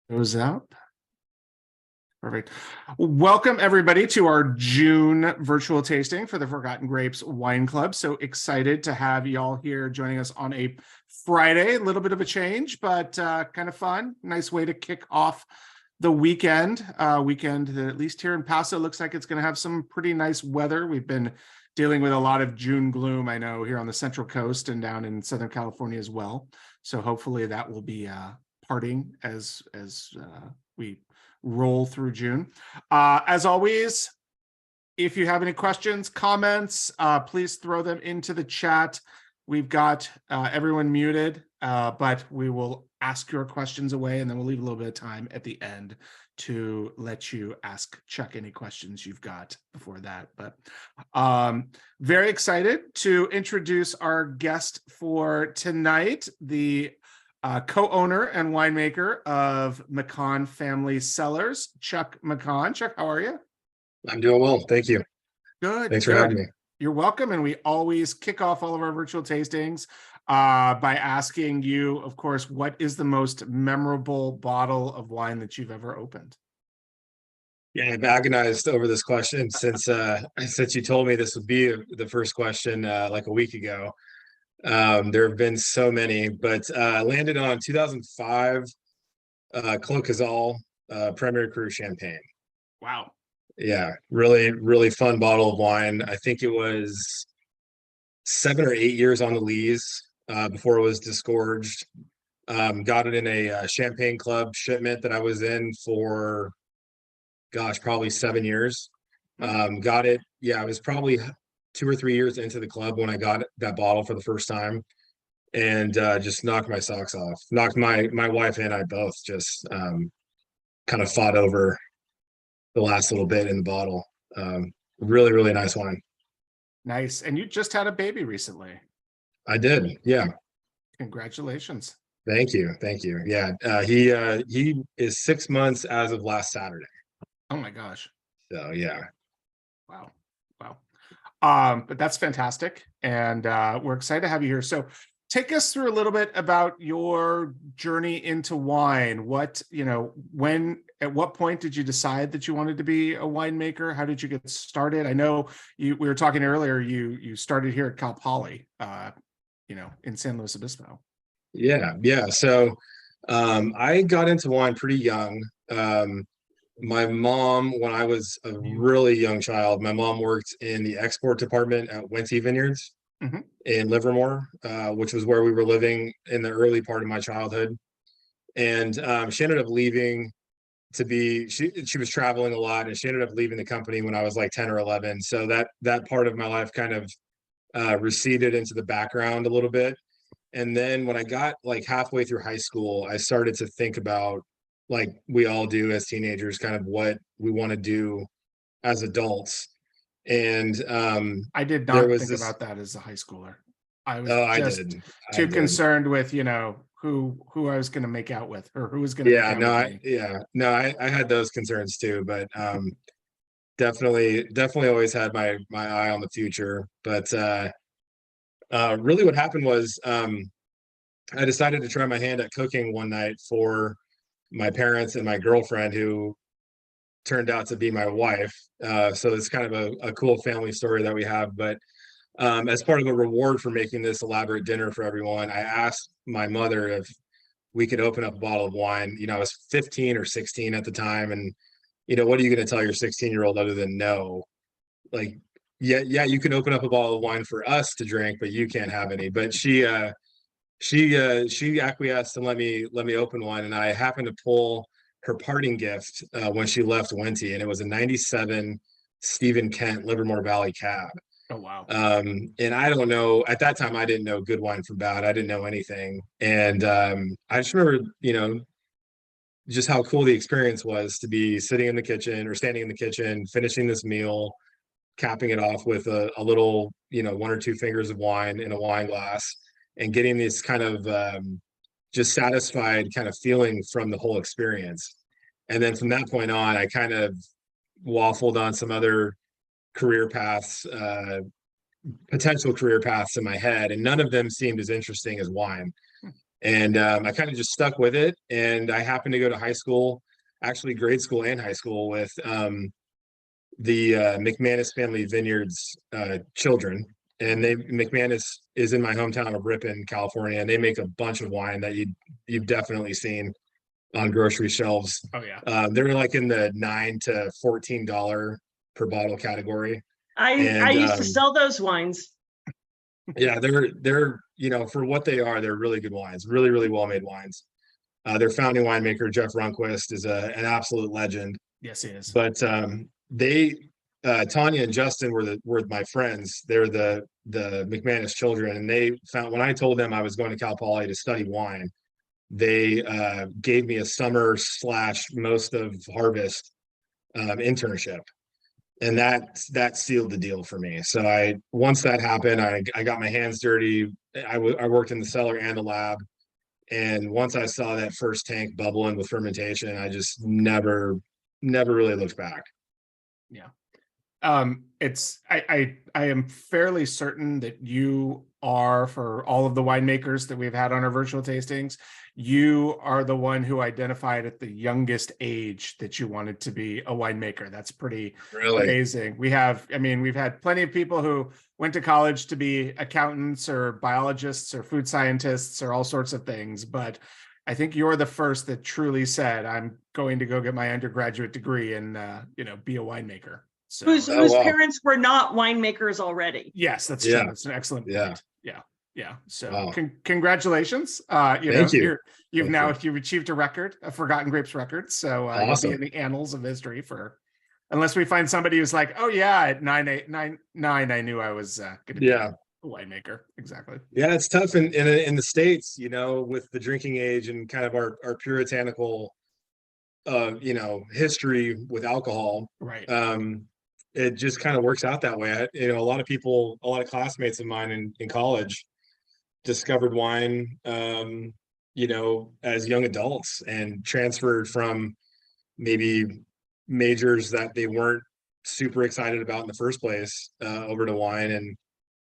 Goes up. Perfect. Welcome everybody to our June virtual tasting for the Forgotten Grapes Wine Club. So excited to have y'all here joining us on a Friday. A little bit of a change, but kind of fun. Nice way to kick off the weekend. Weekend that at least here in Paso looks like it's going to have some pretty nice weather. We've been dealing with a lot of June gloom, I know, here on the Central Coast and down in Southern California as well. So hopefully that will be parting as we roll through June. As always, if you have any questions, comments, please throw them into the chat. We've got everyone muted, but we will ask your questions away, and then we'll leave a little bit of time at the end to let you ask Chuck any questions you've got before that. But very excited to introduce our guest for tonight, the co-owner and winemaker of McKahn family Cellars, Chuck McKahn. Chuck, how are you? I'm doing well, thank you. Good. Thanks for having me. You're welcome. And we always kick off all of our virtual tastings by asking you, of course, what is the most memorable bottle of wine that you've ever opened? Yeah, I've agonized over this question since you told me this would be the first question like a week ago. There have been so many, but I landed on 2005 Clos Cazal Premier Cru Champagne. Wow. Yeah, really fun bottle of wine. I think it was 7 or 8 years on the lees before it was disgorged. Got it in a Champagne Club shipment that I was in for, gosh, probably 7 years. Got it. Yeah, I was probably 2 or 3 years into the club when I got that bottle for the first time, and just knocked my socks off. Knocked my wife and I both just kind of fought over the last little bit in the bottle. Really nice wine. Nice. And you just had a baby recently. I did. Yeah. Congratulations. Thank you. Yeah. He is 6 months as of last Saturday. Oh my gosh. So yeah. Wow. But that's fantastic. And we're excited to have you here. So take us through a little bit about your journey into wine. At what point did you decide that you wanted to be a winemaker? How did you get started? I know we were talking earlier, you started here at Cal Poly, in San Luis Obispo. Yeah. So I got into wine pretty young. My mom, when I was a really young child, my mom worked in the export department at Petit Vineyards in Livermore, which was where we were living in the early part of my childhood. And she ended up leaving she was traveling a lot, and she ended up leaving the company when I was like 10 or 11. So that part of my life kind of receded into the background a little bit. And then when I got like halfway through high school, I started to think about, like we all do as teenagers, kind of what we want to do as adults. And I did not think about that as a high schooler. I was too concerned with, who I was going to make out with, or who was going to make out with me. I had those concerns too, but definitely always had my eye on the future. But really what happened was I decided to try my hand at cooking one night for my parents and my girlfriend, who turned out to be my wife. So it's kind of a cool family story that we have. But as part of a reward for making this elaborate dinner for everyone, I asked my mother if we could open up a bottle of wine. I was 15 or 16 at the time. And, what are you going to tell your 16-year-old other than no? Like, yeah, you can open up a bottle of wine for us to drink, but you can't have any. But she acquiesced and let me open one. And I happened to pull her parting gift when she left Wente, and it was a 97 Stephen Kent Livermore Valley Cab. Oh, wow. And I don't know, at that time, I didn't know good wine from bad. I didn't know anything. And I just remember, just how cool the experience was to be sitting in the kitchen or standing in the kitchen, finishing this meal, capping it off with a little, 1 or 2 fingers of wine in a wine glass, and getting this kind of just satisfied kind of feeling from the whole experience. And then from that point on, I kind of waffled on some other career paths, potential career paths in my head, and none of them seemed as interesting as wine. And I kind of just stuck with it. And I happened to go to high school, actually grade school and high school, with the McManus family vineyards children. And McManus is in my hometown of Ripon, California, and they make a bunch of wine that you've definitely seen on grocery shelves. Oh yeah. They're like in the $9 to $14 per bottle category. I And used to sell those wines. yeah, they're for what they are, they're really good wines, really, really well made wines. Their founding winemaker, Jeff Runquist, is an absolute legend. Yes, he is. But they Tanya and Justin were my friends. They're the McManus children, and they found, when I told them I was going to Cal Poly to study wine, they gave me a summer / most of harvest internship, and that sealed the deal for me. So once that happened, I got my hands dirty. I worked in the cellar and the lab, and once I saw that first tank bubbling with fermentation, I just never really looked back. Yeah. I am fairly certain that you are, for all of the winemakers that we've had on our virtual tastings, you are the one who identified at the youngest age that you wanted to be a winemaker. That's pretty amazing. We've had plenty of people who went to college to be accountants or biologists or food scientists or all sorts of things, but I think you're the first that truly said, I'm going to go get my undergraduate degree and be a winemaker. So, whose parents were not winemakers already. Yes, that's true. That's an excellent point. Yeah. So congratulations. Thank you. You've achieved a Forgotten Grapes record. So awesome. You'll be in the annals of history unless we find somebody who's like, oh yeah, at 9, I knew I was going to be a winemaker. Exactly. Yeah, it's tough in the States, with the drinking age and kind of our puritanical history with alcohol. Right. It just kind of works out that way. A lot of classmates of mine in college discovered wine as young adults and transferred from maybe majors that they weren't super excited about in the first place over to wine.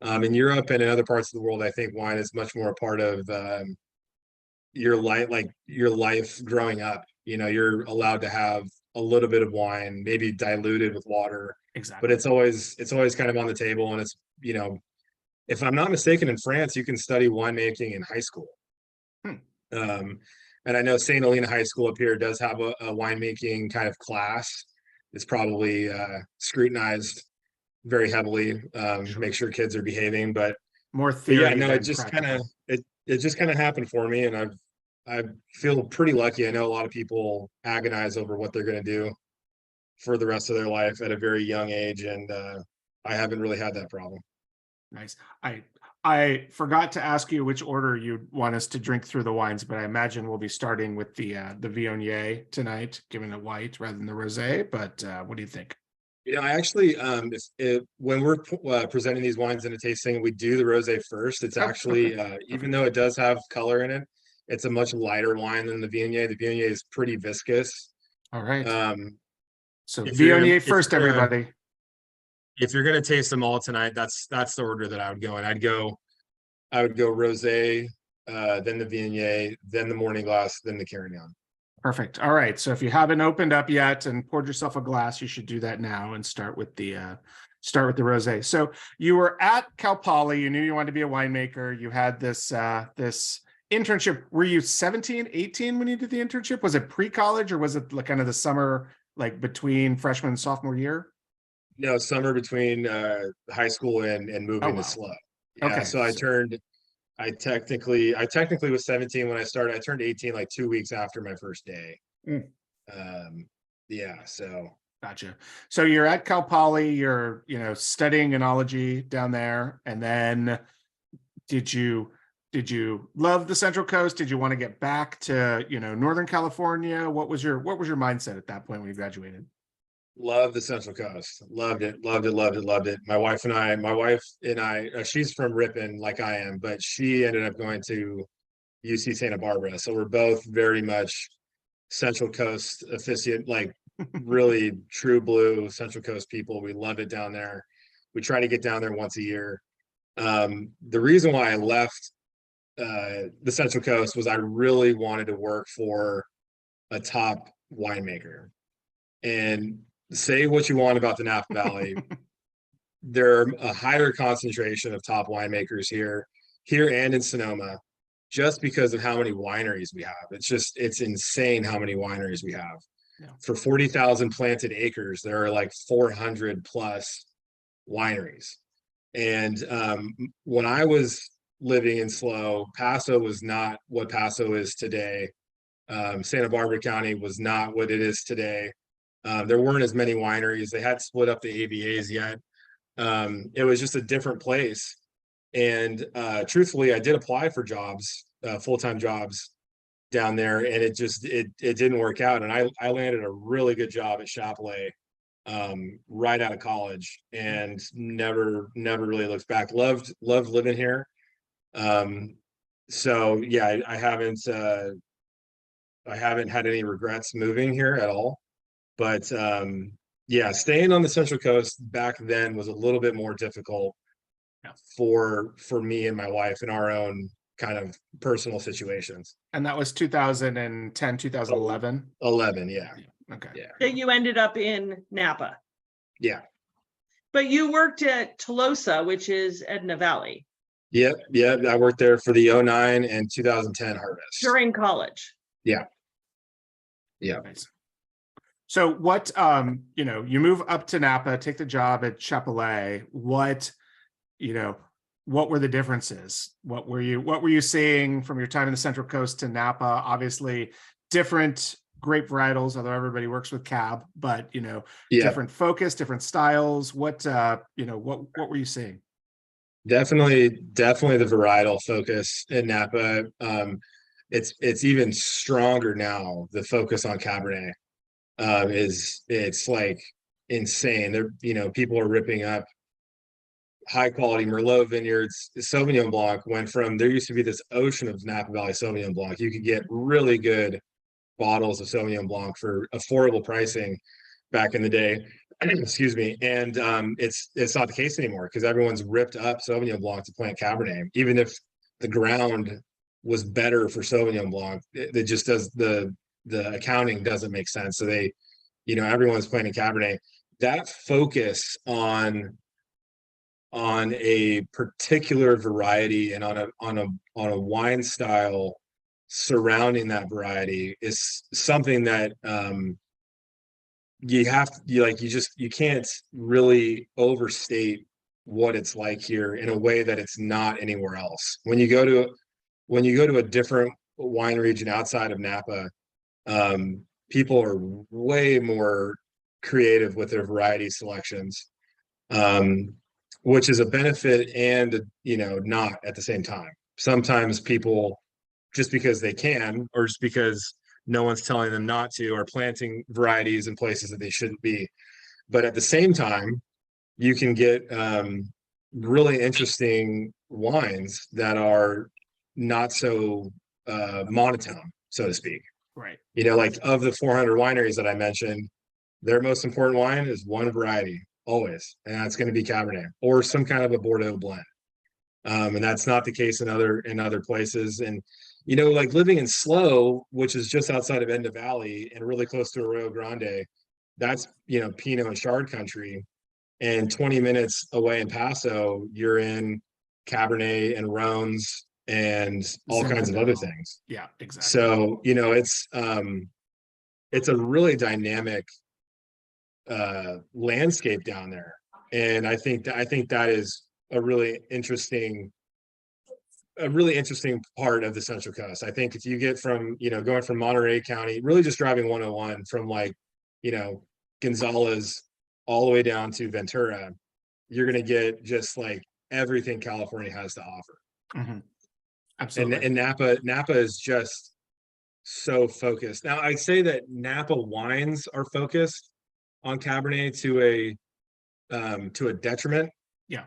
And in Europe and in other parts of the world, I think wine is much more a part of your life growing up. You're allowed to have a little bit of wine, maybe diluted with water. Exactly. But it's always kind of on the table. And it's, if I'm not mistaken, in France, you can study winemaking in high school. And I know St. Helena High School up here does have a winemaking kind of class. It's probably scrutinized very heavily, make sure kids are behaving, but more theory. it just kind of happened for me. And I feel pretty lucky. I know a lot of people agonize over what they're going to do for the rest of their life at a very young age. And I haven't really had that problem. Nice. I forgot to ask you which order you'd want us to drink through the wines, but I imagine we'll be starting with the Viognier tonight, giving it white rather than the rosé. But what do you think? I actually, when we're presenting these wines in a tasting, we do the rosé first. It's actually, even though it does have color in it, it's a much lighter wine than the Viognier. The Viognier is pretty viscous. All right. So Viognier first, everybody. If you're going to taste them all tonight, that's the order that I would go in. I would go rosé, then the Viognier, then the Morning Glass, then the Carignane. Perfect. All right. So if you haven't opened up yet and poured yourself a glass, you should do that now and start with the rosé. So you were at Cal Poly. You knew you wanted to be a winemaker. You had this internship. Were you 17, 18 when you did the internship? Was it pre-college or was it like kind of the summer, like between freshman and sophomore year? No, summer between high school and moving to SLO. Yeah, okay. So I technically was 17 when I started. I turned 18 like 2 weeks after my first day. So gotcha. So you're at Cal Poly, you're studying enology down there, and then did you love the Central Coast? Did you want to get back to Northern California? What was your mindset at that point when you graduated? Love the Central Coast. Loved it. My wife and I, she's from Ripon like I am, but she ended up going to UC Santa Barbara. So we're both very much Central Coast aficionados, like really true blue Central Coast people. We love it down there. We try to get down there once a year. The reason why I left the Central Coast was I really wanted to work for a top winemaker. And say what you want about the Napa Valley, there are a higher concentration of top winemakers here and in Sonoma, just because of how many wineries we have. It's insane how many wineries we have. Yeah. For 40,000 planted acres, there are like 400 plus wineries. And when I was living in SLO, Paso was not what Paso is today. Santa Barbara County was not what it is today. There weren't as many wineries. They hadn't split up the AVAs yet. It was just a different place. And truthfully, I did apply for jobs, full-time jobs down there, and it didn't work out. And I landed a really good job at Chapelet right out of college, and never really looked back. Loved living here. So yeah, I haven't had any regrets moving here at all. But yeah, staying on the Central Coast back then was a little bit more difficult for me and my wife in our own kind of personal situations. And that was 2010, 2011? 11, yeah. Okay. Yeah. That you ended up in Napa. Yeah. But you worked at Tolosa, which is Edna Valley. Yep. I worked there for the 09 and 2010 harvest. During college. Yeah. Nice. So what, you move up to Napa, take the job at Chapelet. What were the differences? What were you seeing from your time in the Central Coast to Napa? Obviously different grape varietals, although everybody works with cab, but different focus, different styles. What were you seeing? Definitely the varietal focus in Napa. It's even stronger now. The focus on Cabernet it's like insane. There, people are ripping up high quality Merlot vineyards. Sauvignon Blanc went from, there used to be this ocean of Napa Valley Sauvignon Blanc. You could get really good bottles of Sauvignon Blanc for affordable pricing back in the day. Excuse me. And it's not the case anymore, because everyone's ripped up Sauvignon Blanc to plant Cabernet, even if the ground was better for Sauvignon Blanc. It just does, the accounting doesn't make sense. So they, everyone's planting Cabernet. That focus on a particular variety and on a wine style surrounding that variety is something that you can't really overstate what it's like here in a way that it's not anywhere else. When you go to a different wine region outside of Napa, people are way more creative with their variety selections, which is a benefit and not at the same time. Sometimes people, just because they can, or just because no one's telling them not to, are planting varieties in places that they shouldn't be. But at the same time, you can get really interesting wines that are not so monotone, so to speak. Right. Like of the 400 wineries that I mentioned, their most important wine is one variety always, and that's going to be Cabernet or some kind of a Bordeaux blend. And that's not the case in other places. And like living in SLO, which is just outside of Edna Valley and really close to Arroyo Grande, that's Pinot and Chard country. And 20 minutes away in Paso, you're in Cabernet and Rhones and all kinds of other things. Yeah, exactly. So it's a really dynamic landscape down there, and I think that is a really interesting part of the Central Coast. I think if you get from going from Monterey County, really just driving 101 from Gonzales all the way down to Ventura, you're going to get just like everything California has to offer. Mm-hmm. Absolutely. And Napa is just so focused. Now I'd say that Napa wines are focused on Cabernet to a detriment,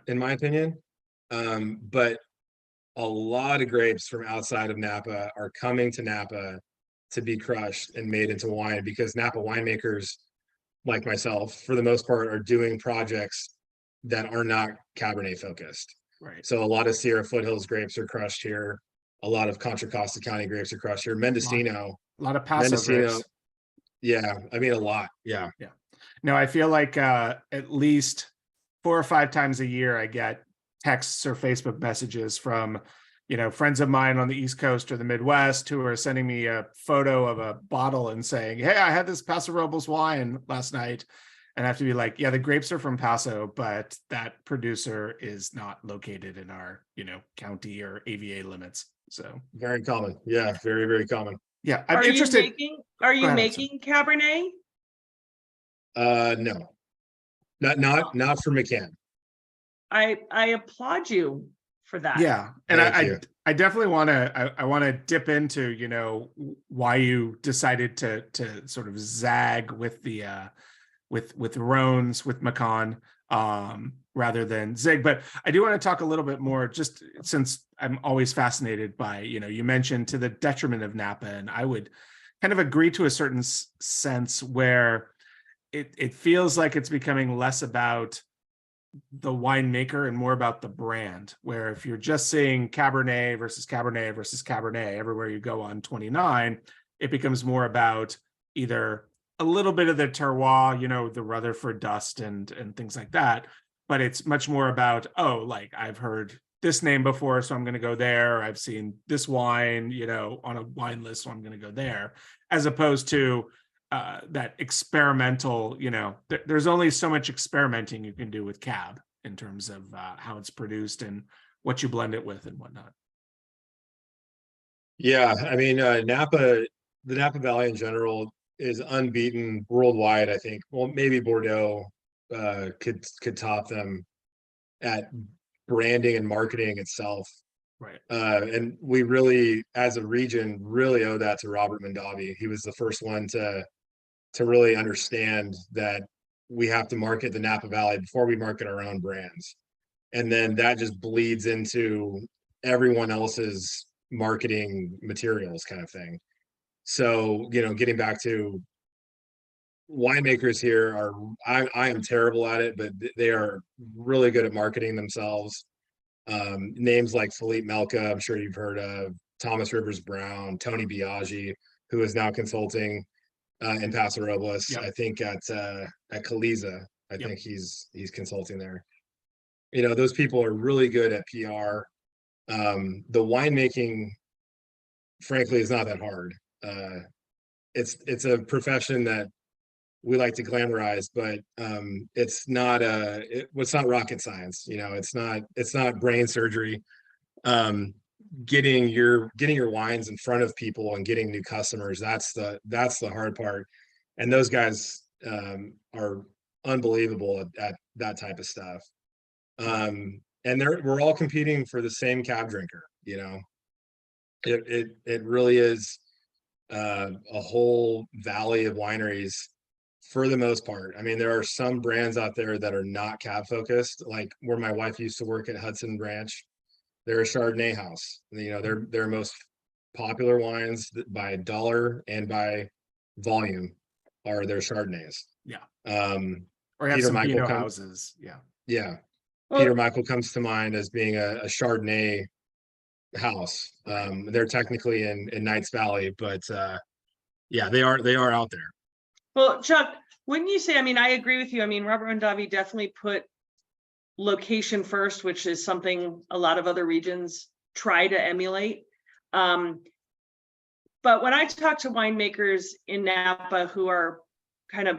in my opinion. But a lot of grapes from outside of Napa are coming to Napa to be crushed and made into wine, because Napa winemakers like myself, for the most part, are doing projects that are not Cabernet focused. Right. So a lot of Sierra Foothills grapes are crushed here. a lot of Contra Costa County grapes across here. Mendocino, A lot of Paso grapes. yeah, I mean a lot. Yeah. No, I feel like at least 4 or 5 times a year I get texts or Facebook messages from, friends of mine on the East Coast or the Midwest who are sending me a photo of a bottle and saying, "Hey, I had this Paso Robles wine last night." And I have to be like, yeah, the grapes are from Paso, but that producer is not located in our, county or AVA limits. So Very common. Yeah, very, very common. yeah, I'm Are interested. Are you Go ahead, making Cabernet? No, not for McKahn. I applaud you for that. Yeah, and Thank you. I definitely want to I want to dip into why you decided to sort of zag with the with Rhones with McKahn rather than zig, but I do want to talk a little bit more, just since I'm always fascinated by, you mentioned to the detriment of Napa, and I would kind of agree to a certain sense where it feels like it's becoming less about the winemaker and more about the brand, where if you're just seeing Cabernet versus Cabernet versus Cabernet everywhere you go on 29, it becomes more about either a little bit of the terroir, the Rutherford dust and things like that, but it's much more about, oh, like I've heard this name before, so I'm going to go there. I've seen this wine, on a wine list, so I'm going to go there, as opposed to that experimental, there's only so much experimenting you can do with cab in terms of how it's produced and what you blend it with and whatnot. Yeah, I mean, Napa, the Napa Valley in general is unbeaten worldwide. I think, well, maybe Bordeaux could top them at branding and marketing itself. Right. And we really, as a region, really owe that to Robert Mondavi. He was the first one to really understand that we have to market the Napa Valley before we market our own brands. And then that just bleeds into everyone else's marketing materials kind of thing. So, getting back to winemakers here I am terrible at it, but they are really good at marketing themselves. Names like Philippe Melka, I'm sure you've heard of, Thomas Rivers Brown, Tony Biaggi, who is now consulting in Paso Robles. Yep. I think at Caliza, Yep. think he's consulting there. Those people are really good at PR. The winemaking, frankly, is not that hard. It's a profession that we like to glamorize, but it's not rocket science. It's not brain surgery. Getting your wines in front of people and getting new customers, that's the hard part. And those guys are unbelievable at that type of stuff. And we're all competing for the same cab drinker. It really is a whole valley of wineries for the most part. I mean, there are some brands out there that are not cab focused, like where my wife used to work at Hudson Branch. They're a Chardonnay house. Their most popular wines by dollar and by volume are their Chardonnays. Yeah. Or have some Pinot houses. Yeah. Yeah. Well, Peter Michael comes to mind as being a Chardonnay house. They're technically in Knights Valley, but yeah, they are out there. Well, Chuck, wouldn't you say, I agree with you. Robert Mondavi definitely put location first, which is something a lot of other regions try to emulate. But when I talk to winemakers in Napa who are kind of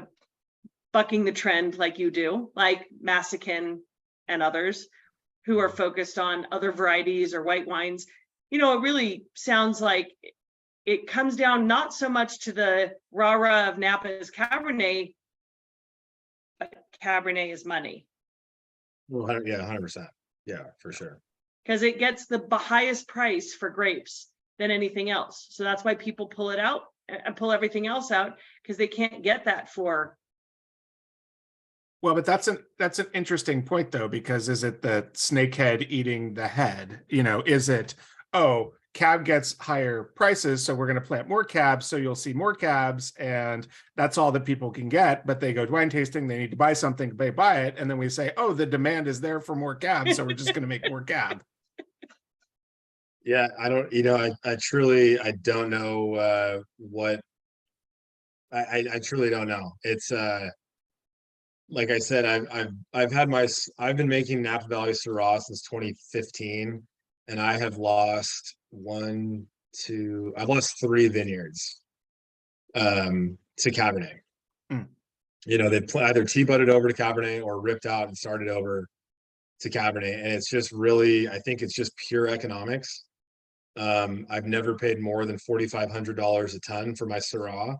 bucking the trend like you do, like Massican and others who are focused on other varieties or white wines, it really sounds like it comes down not so much to the rah-rah of Napa's Cabernet, but Cabernet is money. Well, yeah, 100%. Yeah, for sure. Because it gets the highest price for grapes than anything else. So that's why people pull it out and pull everything else out, because they can't get that for. Well, but that's an interesting point though, because is it the snakehead eating the head? Is it, oh, cab gets higher prices, so we're going to plant more cabs, so you'll see more cabs, and that's all that people can get. But they go to wine tasting, they need to buy something, they buy it, and then we say, oh, the demand is there for more cabs, so we're just going to make more cab. Yeah, I don't, I truly, I don't know what I truly don't know. It's like I said, I've been making Napa Valley Syrah since 2015, and I have lost I've lost 3 vineyards to Cabernet. Mm. They either T-butted over to Cabernet or ripped out and started over to Cabernet, and it's just really, I think it's just pure economics. I've never paid more than $4,500 a ton for my Syrah,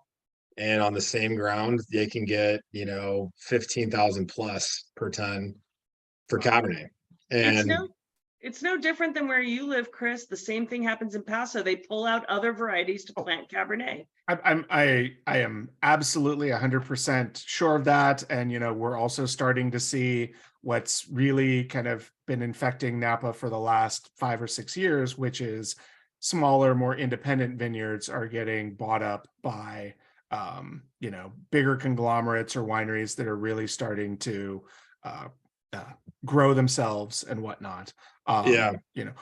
and on the same ground they can get 15,000 plus per ton for Cabernet. And It's no different than where you live, Chris. The same thing happens in Paso. They pull out other varieties to plant Cabernet. I am absolutely 100% sure of that. And, we're also starting to see what's really kind of been infecting Napa for the last 5 or 6 years, which is smaller, more independent vineyards are getting bought up by, bigger conglomerates or wineries that are really starting to grow themselves and whatnot. Yeah.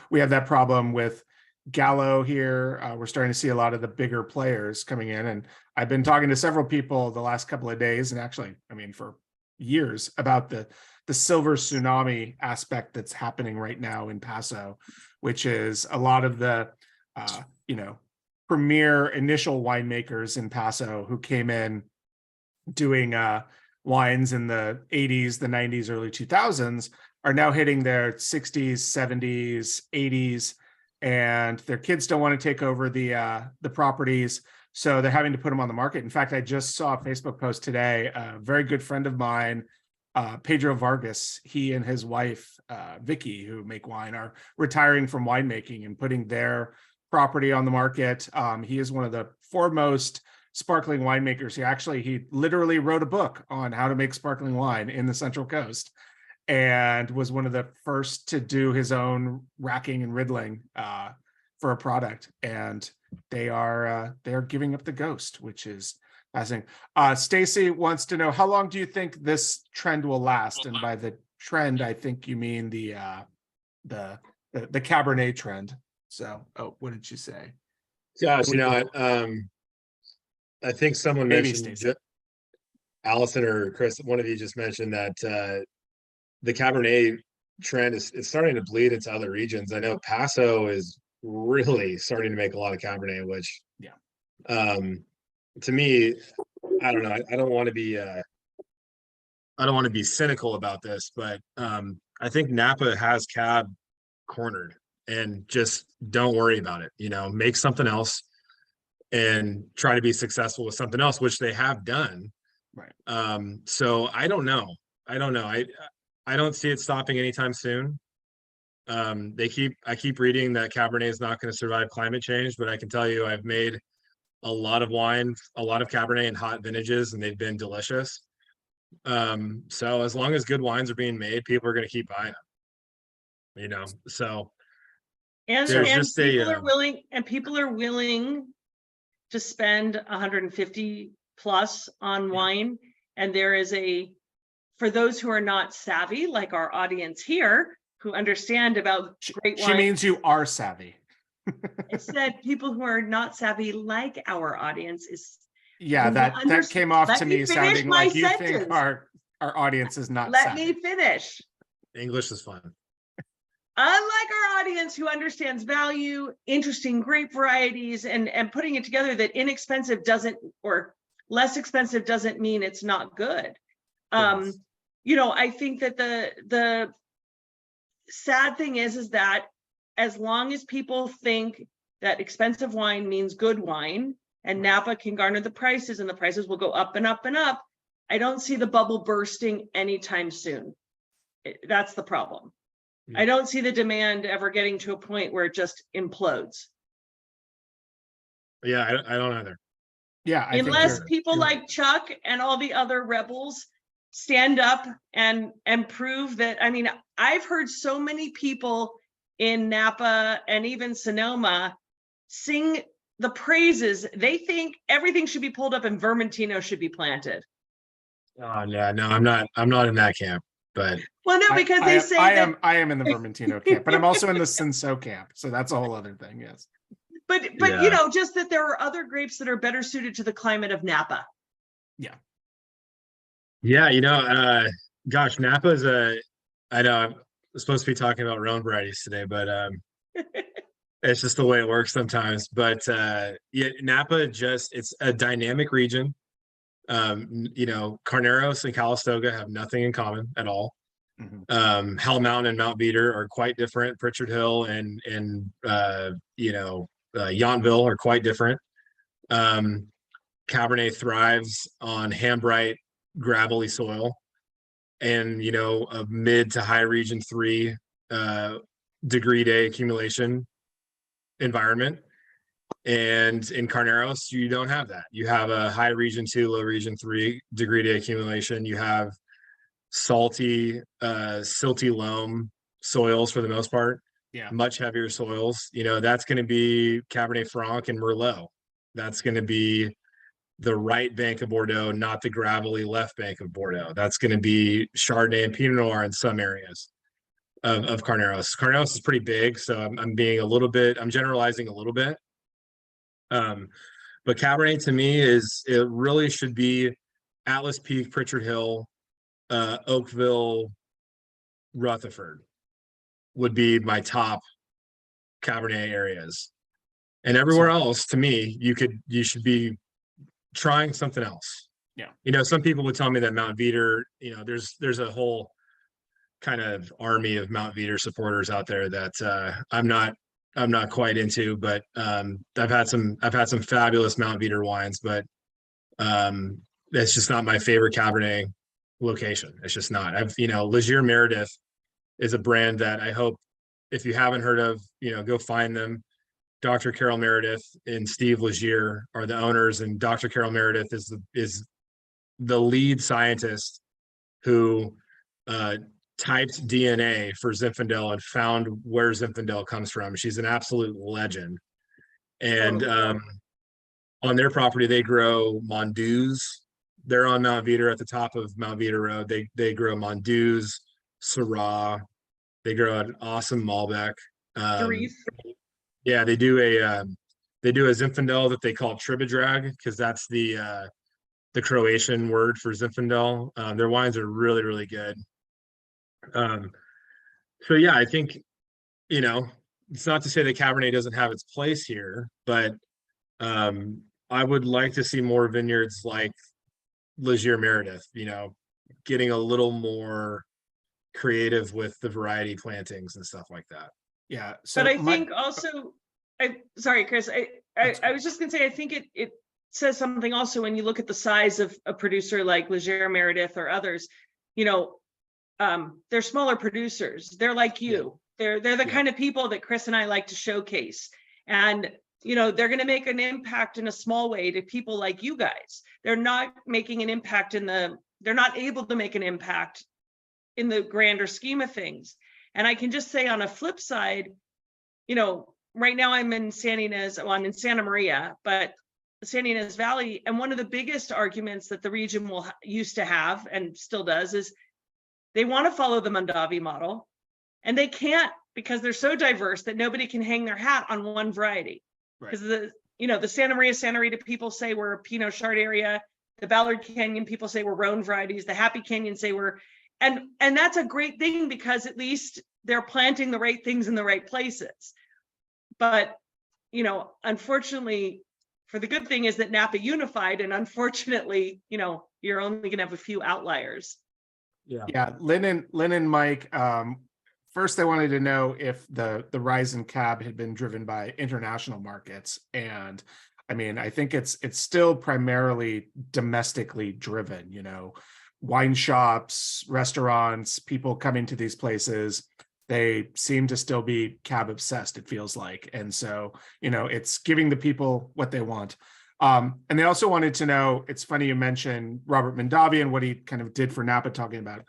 We have that problem with Gallo here. We're starting to see a lot of the bigger players coming in, and I've been talking to several people the last couple of days, and actually, for years, about the silver tsunami aspect that's happening right now in Paso, which is a lot of the premier initial winemakers in Paso who came in doing wines in the 80s, the 90s, early 2000s are now hitting their 60s, 70s, 80s, and their kids don't want to take over the properties, so they're having to put them on the market. In fact, I just saw a Facebook post today. A very good friend of mine, Pedro Vargas, he and his wife Vicky, who make wine, are retiring from winemaking and putting their property on the market. He is one of the foremost sparkling winemakers. He literally wrote a book on how to make sparkling wine in the Central Coast, and was one of the first to do his own racking and riddling for a product. And they are giving up the ghost, which is fascinating. Stacy wants to know, how long do you think this trend will last? And by the trend, I think you mean the Cabernet trend. So, what did you say? Gosh, I think someone Maybe mentioned, Allison or Chris, one of you just mentioned that the Cabernet trend is starting to bleed into other regions. I know Paso is really starting to make a lot of Cabernet, which, to me, I don't know. I don't want to be cynical about this, but I think Napa has Cab cornered, and just don't worry about it. Make something else and try to be successful with something else, which they have done. Right. So I don't know. I don't see it stopping anytime soon. I keep reading that Cabernet is not going to survive climate change, but I can tell you I've made a lot of wine, a lot of Cabernet in hot vintages, and they've been delicious. So as long as good wines are being made, people are going to keep buying them. So people are willing to spend 150 plus on wine. And there is for those who are not savvy, like our audience here, who understand about great wine. She means you are savvy. I said people who are not savvy, like our audience, is. Yeah, that came off to me sounding like you think our audience is not savvy. Let me finish. English is fun. Unlike our audience who understands value, interesting grape varieties, and putting it together, that inexpensive doesn't, or less expensive doesn't mean it's not good. Yes. I think that the sad thing is that as long as people think that expensive wine means good wine, and Napa can garner the prices, and the prices will go up and up and up, I don't see the bubble bursting anytime soon. That's the problem. I don't see the demand ever getting to a point where it just implodes. Yeah, I don't either. Yeah, unless people like Chuck and all the other rebels stand up and prove that. I mean, I've heard so many people in Napa and even Sonoma sing the praises. They think everything should be pulled up and Vermentino should be planted. Oh yeah, no, I'm not in that camp. But Well, no, because they say that, I am in the Vermentino camp, but I'm also in the Cinsault camp. So that's a whole other thing. Yes. but Yeah. you know, just that there are other grapes that are better suited to the climate of Napa. yeah, gosh, Napa is I know I'm supposed to be talking about Rhone varieties today, but it's just the way it works sometimes. But yeah, Napa it's a dynamic region. Carneros and Calistoga have nothing in common at all. Mhm. Hell Mountain and Mount Veeder are quite different. Pritchard Hill and Yountville are quite different. Cabernet thrives on hambright, gravelly soil, and a mid to high region 3 degree day accumulation environment. And in Carneros, you don't have that. You have a high region 2, low region 3 degree day accumulation. You have salty, silty loam soils for the most part. Yeah. Much heavier soils. That's going to be Cabernet Franc and Merlot. That's going to be the right bank of Bordeaux, not the gravelly left bank of Bordeaux. That's going to be Chardonnay and Pinot Noir in some areas of Carneros. Carneros is pretty big, so I'm generalizing a little bit. But Cabernet to me it really should be Atlas Peak, Pritchard Hill, Oakville, Rutherford would be my top Cabernet areas. And everywhere else, to me, you should be trying something else. Yeah. Some people would tell me that Mount Veeder, there's a whole kind of army of Mount Veeder supporters out there that I'm not quite into, but I've had some fabulous Mount Veeder wines, but that's just not my favorite Cabernet location. It's just not. Legier Meredith is a brand that I hope, if you haven't heard of, go find them. Dr. Carol Meredith and Steve Legier are the owners, and Dr. Carol Meredith is the lead scientist who typed DNA for Zinfandel and found where Zinfandel comes from. She's an absolute legend. And on their property, they grow Mondoux. They're on Mount Veeder at the top of Mount Veeder Road. They grow Mondoux, Syrah. They grow an awesome Malbec. Yeah, they do a Zinfandel that they call Tribodrag, because that's the Croatian word for Zinfandel. Their wines are really, really good. So yeah, I think, it's not to say that Cabernet doesn't have its place here, but I would like to see more vineyards like Legier Meredith, getting a little more creative with the variety plantings and stuff like that. Yeah. So but I think also, sorry, Chris, I was just gonna say, I think it says something also when you look at the size of a producer like Legier Meredith or others, they're smaller producers. They're like you. They're the kind of people that Chris and I like to showcase. And they're going to make an impact in a small way to people like you guys. They're not making an impact they're not able to make an impact in the grander scheme of things. And I can just say on a flip side, right now I'm in San Ynez, I'm in Santa Maria, but San Ynez Valley, and one of the biggest arguments that the region used to have and still does is they want to follow the Mondavi model, and they can't, because they're so diverse that nobody can hang their hat on one variety. Because the Santa Maria, Santa Rita people say we're a Pinot Chard area. The Ballard Canyon people say we're Rhone varieties. The Happy Canyon say we're, and that's a great thing, because at least they're planting the right things in the right places. But, unfortunately, for the good thing is that Napa unified, and unfortunately, you're only going to have a few outliers. Yeah. Lynn and Mike, first I wanted to know if the rise in cab had been driven by international markets. And I mean, I think it's still primarily domestically driven, wine shops, restaurants, people coming to these places, they seem to still be cab obsessed, it feels like. And so, it's giving the people what they want. And they also wanted to know, it's funny you mentioned Robert Mondavi and what he kind of did for Napa, talking about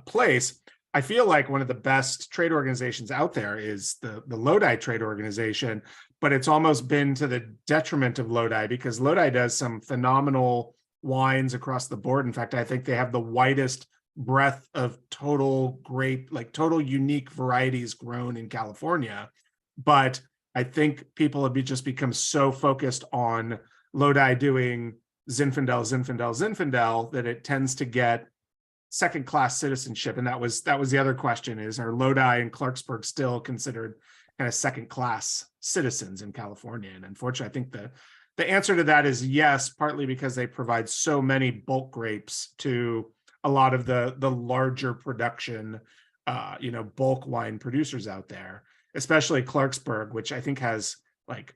place. I feel like one of the best trade organizations out there is the Lodi trade organization, but it's almost been to the detriment of Lodi, because Lodi does some phenomenal wines across the board. In fact, I think they have the widest breadth of total grape, like total unique varieties grown in California. But I think people have just become so focused on Lodi doing Zinfandel that it tends to get second class citizenship. And that was the other question, is, are Lodi and Clarksburg still considered kind of second class citizens in California? And unfortunately, I think the answer to that is yes, partly because they provide so many bulk grapes to a lot of the larger production, bulk wine producers out there, especially Clarksburg, which I think has like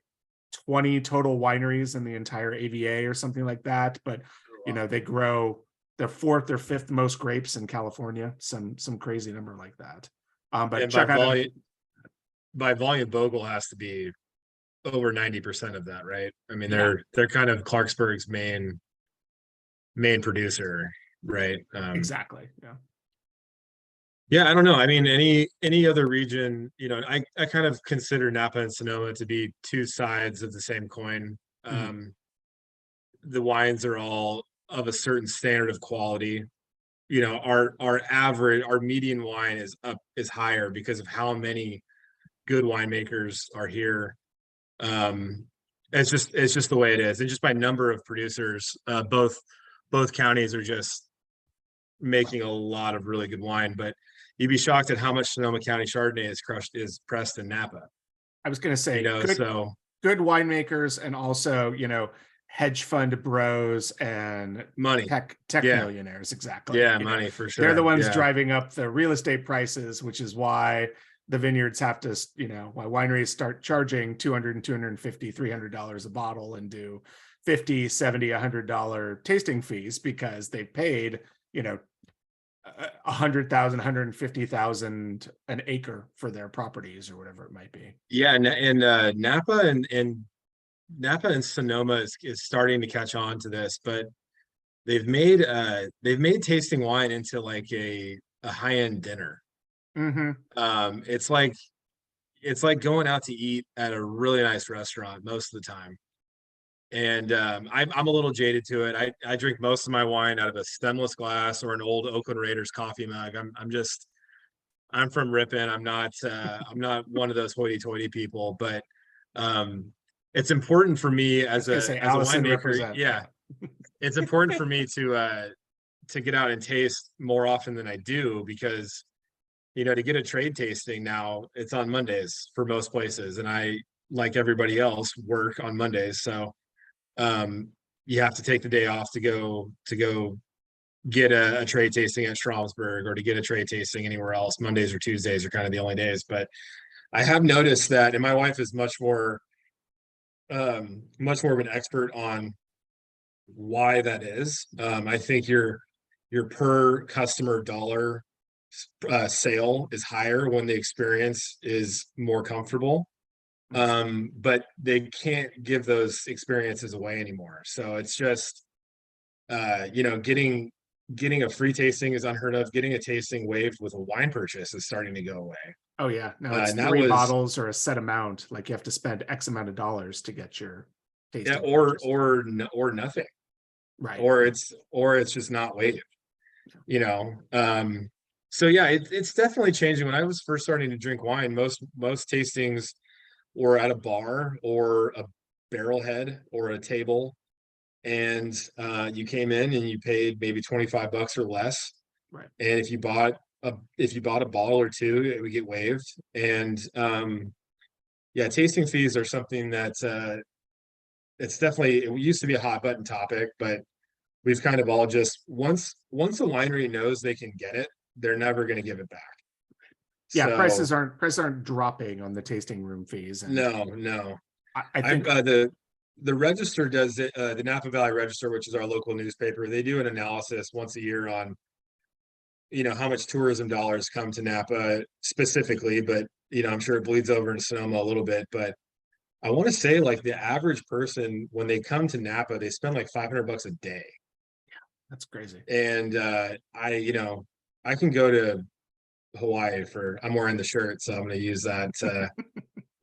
20 total wineries in the entire AVA or something like that. But, they grow their fourth or fifth most grapes in California, some crazy number like that. But And check out by volume, Bogle has to be over 90% of that, right? I mean, Yeah. they're kind of Clarksburg's main producer, right? Exactly. Yeah. Yeah, I don't know. I mean, any other region, I kind of consider Napa and Sonoma to be two sides of the same coin. The wines are all of a certain standard of quality. Our median wine is higher because of how many good winemakers are here. It's just the way it is, and just by number of producers, both counties are just making a lot of really good wine. But you'd be shocked at how much Sonoma County Chardonnay is pressed in Napa. I was going to say, so good winemakers, and also, hedge fund bros and money, tech millionaires. Exactly. Yeah, money for sure. They're the ones driving up the real estate prices, which is why the vineyards have to, why wineries start charging $200 and $250, $300 a bottle and do $50, $70, $100 tasting fees, because they paid, $100,000, $150,000 an acre for their properties or whatever it might be. Yeah, and Napa and Sonoma is starting to catch on to this, but they've made tasting wine into like a high-end dinner. It's like going out to eat at a really nice restaurant most of the time. And I'm a little jaded to it. I drink most of my wine out of a stemless glass or an old Oakland Raiders coffee mug. I'm from Ripon. I'm not one of those hoity-toity people, but it's important for me as a winemaker. Yeah, it's important for me to get out and taste more often than I do, because to get a trade tasting now, it's on Mondays for most places, and I, like everybody else, work on Mondays. So you have to take the day off to go get a trade tasting at Stromsburg, or to get a trade tasting anywhere else. Mondays or Tuesdays are kind of the only days. But I have noticed that, and my wife is much more of an expert on why that is. I think your per customer dollar sale is higher when the experience is more comfortable. But they can't give those experiences away anymore. So it's just, getting a free tasting is unheard of. Getting a tasting waived with a wine purchase is starting to go away. Oh yeah, no, it's 3 bottles or a set amount. Like, you have to spend X amount of dollars to get your tasting. Yeah, or nothing, right? Or it's just not waived. So yeah, it's definitely changing. When I was first starting to drink wine, most tastings were at a bar or a barrelhead or a table, and you came in and you paid maybe $25 or less, right? And if you bought a bottle or two, it would get waived. And tasting fees are something that it used to be a hot button topic, but we've kind of all just, once a winery knows they can get it, they're never going to give it back. Yeah, so prices aren't dropping on the tasting room fees. And no. I think the Register does it. The Napa Valley Register, which is our local newspaper, they do an analysis once a year on, how much tourism dollars come to Napa specifically, but I'm sure it bleeds over into Sonoma a little bit. But I want to say, like, the average person, when they come to Napa, they spend like $500 a day. That's crazy. And I can go to Hawaii I'm wearing the shirt, so I'm going to use that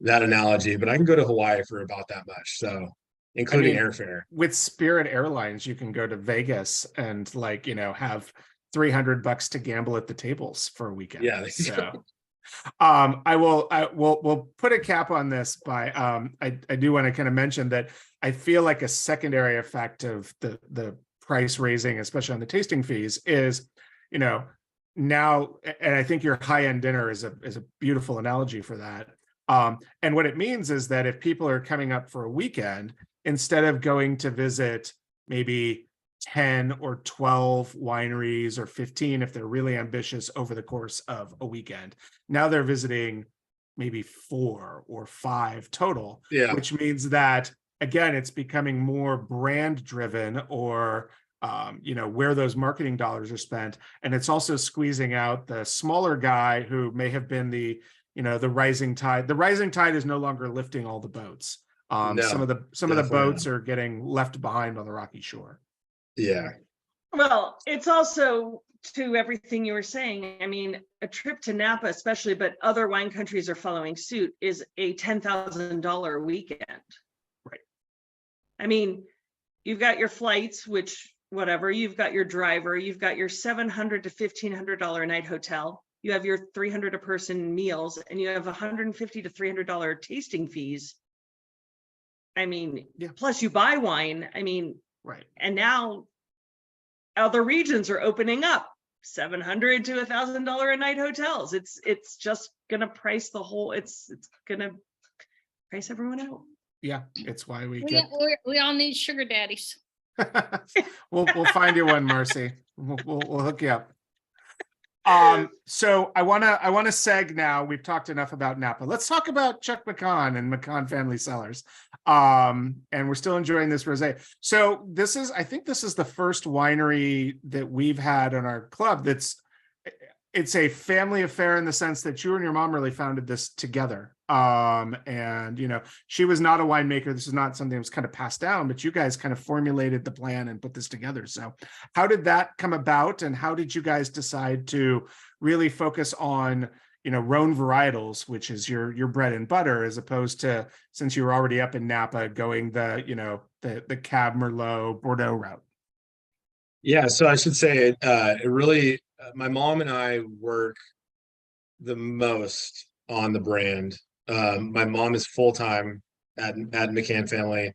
that analogy, but I can go to Hawaii for about that much. So, including airfare. With Spirit Airlines, you can go to Vegas and have $300 to gamble at the tables for a weekend. Yeah. So we'll put a cap on this by I do want to kind of mention that I feel like a secondary effect of the price raising, especially on the tasting fees, is, you know, now, and I think your high-end dinner is a beautiful analogy for that. And what it means is that if people are coming up for a weekend, instead of going to visit maybe 10 or 12 wineries, or 15 if they're really ambitious over the course of a weekend, now they're visiting maybe 4 or 5 total, Yeah. which means that, again, it's becoming more brand driven, or you know, where those marketing dollars are spent. And it's also squeezing out the smaller guy who may have been the, you know, the rising tide. The rising tide is no longer lifting all the boats. No, some of the definitely boats not. are getting left behind on the rocky shore. Yeah. Well, it's also, to everything you were saying, I mean, a trip to Napa especially, but other wine countries are following suit, is a $10,000 weekend. Right. I mean, you've got your flights, which whatever, you've got your driver, you've got your $700 to $1,500 a night hotel, you have your $300 a person meals, and you have $150 to $300 tasting fees. I mean, Yeah. Plus you buy wine. I mean, Right. and now other regions are opening up $700 to $1,000 a night hotels. It's just gonna price the whole. It's gonna price everyone out. Yeah, it's why we We all need sugar daddies. we'll find you one, Marcy. We'll hook you up. So I wanna seg now. We've talked enough about Napa. Let's talk about Chuck McKahn and McKahn Family Cellars. And we're still enjoying this rosé. So I think this is the first winery that we've had in our club it's a family affair, in the sense that you and your mom really founded this together. And you know, she was not a winemaker. This is not something that was kind of passed down, but you guys kind of formulated the plan and put this together. So how did that come about, and how did you guys decide to really focus on, you know, Rhone varietals, which is your bread and butter, as opposed to, since you were already up in Napa, going the, you know, the Cab Merlot Bordeaux route? Yeah. So I should say it really, my mom and I work the most on the brand. My mom is full-time at McKahn Family.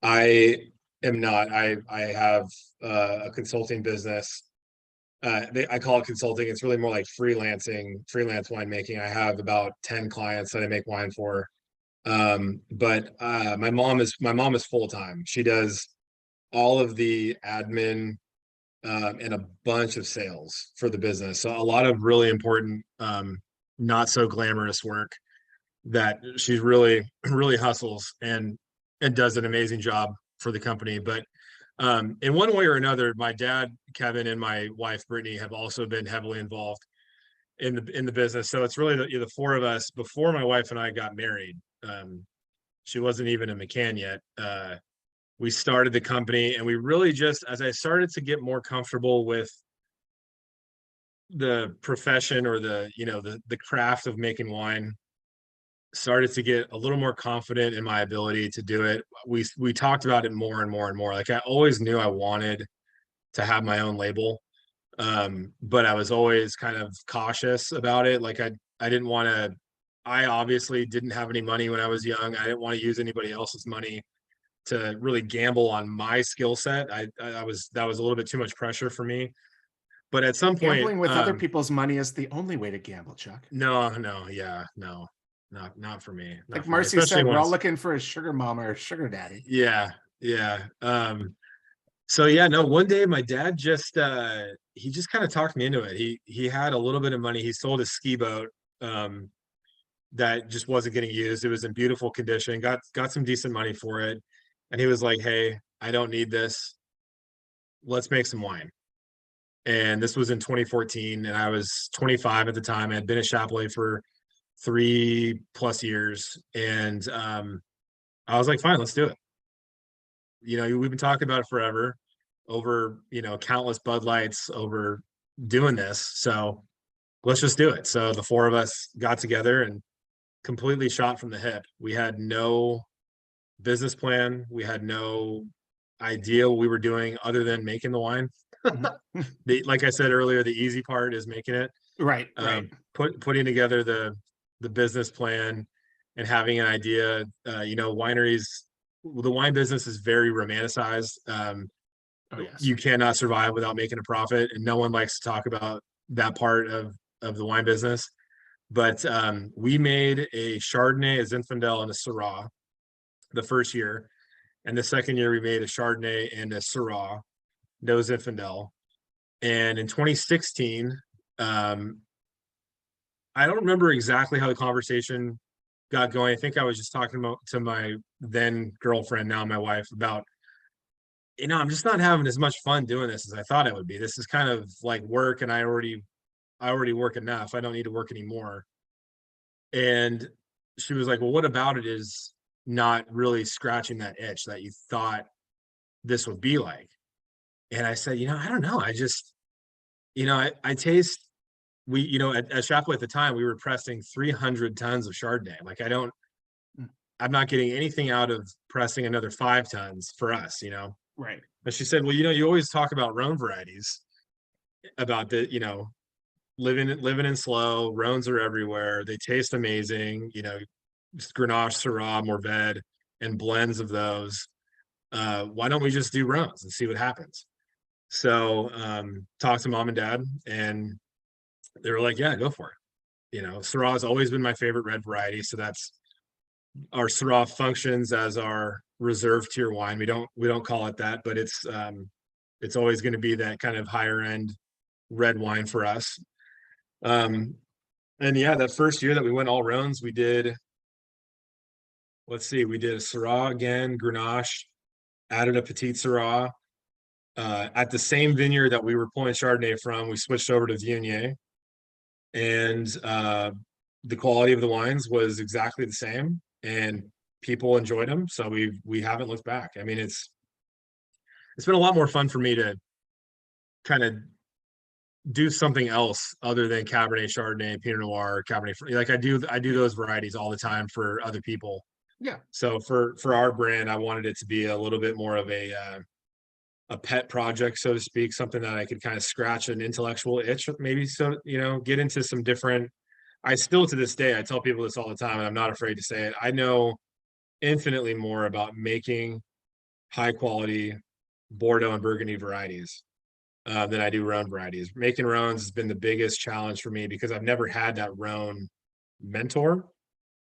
I am not. I have a consulting business. I call it consulting. It's really more like freelance winemaking. I have about 10 clients that I make wine for. But my mom is full-time. She does all of the admin and a bunch of sales for the business. So a lot of really important, not so glamorous work that she's really hustles and does an amazing job for the company. But in one way or another, my dad Kevin and my wife Brittany have also been heavily involved in the business. So it's really the four of us. Before my wife and I got married, she wasn't even a McKahn yet. We started the company, and we really just, as I started to get more comfortable with the profession, or the craft of making wine, started to get a little more confident in my ability to do it. We talked about it more and more and more. Like, I always knew I wanted to have my own label, but I was always kind of cautious about it. Like, I didn't want to. I obviously didn't have any money when I was young. I didn't want to use anybody else's money to really gamble on my skill set. That was a little bit too much pressure for me. But at some point, Gambling with other people's money is the only way to gamble, Chuck. No, not for me. Like Marcy said, we're all looking for a sugar mama or a sugar daddy. Yeah. So yeah, no, one day my dad just he just kind of talked me into it. He had a little bit of money. He sold his ski boat that just wasn't getting used. It was in beautiful condition, got some decent money for it. And he was like, "Hey, I don't need this. Let's make some wine." And this was in 2014, and I was 25 at the time. I had been at Chapelet for 3+ years, and I was like, "Fine, let's do it." You know, we've been talking about it forever, over, you know, countless Bud Lights, over doing this. So let's just do it. So the four of us got together and completely shot from the hip. We had no business plan. We had no idea what we were doing other than making the wine. Like I said earlier, the easy part is making it. Right, right. Putting together the business plan and having an idea. Wineries, the wine business is very romanticized. Oh, yes. You cannot survive without making a profit, and no one likes to talk about that part of the wine business. But we made a Chardonnay, a Zinfandel, and a Syrah the first year, and the second year we made a Chardonnay and a Syrah, no Zinfandel. And in 2016, I don't remember exactly how the conversation got going. I think I was just talking to my then girlfriend, now my wife, about, I'm just not having as much fun doing this as I thought it would be. This is kind of like work, and I already work enough. I don't need to work anymore. And she was like, well, what about it is not really scratching that itch that you thought this would be like? And I said, I don't know. I just, I taste, at Chapelet at the time, we were pressing 300 tons of Chardonnay. Like, I'm not getting anything out of pressing another 5 tons for us, Right. But she said, well, you always talk about Rhone varieties, about the, living in slow. Rhones are everywhere. They taste amazing. Grenache, Syrah, Mourvèdre, and blends of those. Why don't we just do Rhones and see what happens? So talked to mom and dad, and they were like, yeah, go for it. Syrah has always been my favorite red variety. So that's our Syrah functions as our reserve tier wine. We don't call it that, but it's always going to be that kind of higher end red wine for us. And yeah, that first year that we went all Rhones, we did a Syrah again, Grenache, added a Petit Syrah. At the same vineyard that we were pulling Chardonnay from, we switched over to Viognier, and the quality of the wines was exactly the same, and people enjoyed them. So we haven't looked back. I mean, it's been a lot more fun for me to kind of do something else other than Cabernet, Chardonnay, Pinot Noir, Cabernet. Like I do those varieties all the time for other people. Yeah. So for our brand, I wanted it to be a little bit more of a pet project, so to speak, something that I could kind of scratch an intellectual itch, maybe. So, get into some different, I still to this day, I tell people this all the time, and I'm not afraid to say it. I know infinitely more about making high quality Bordeaux and Burgundy varieties than I do Rhone varieties. Making Rhones has been the biggest challenge for me because I've never had that Rhone mentor.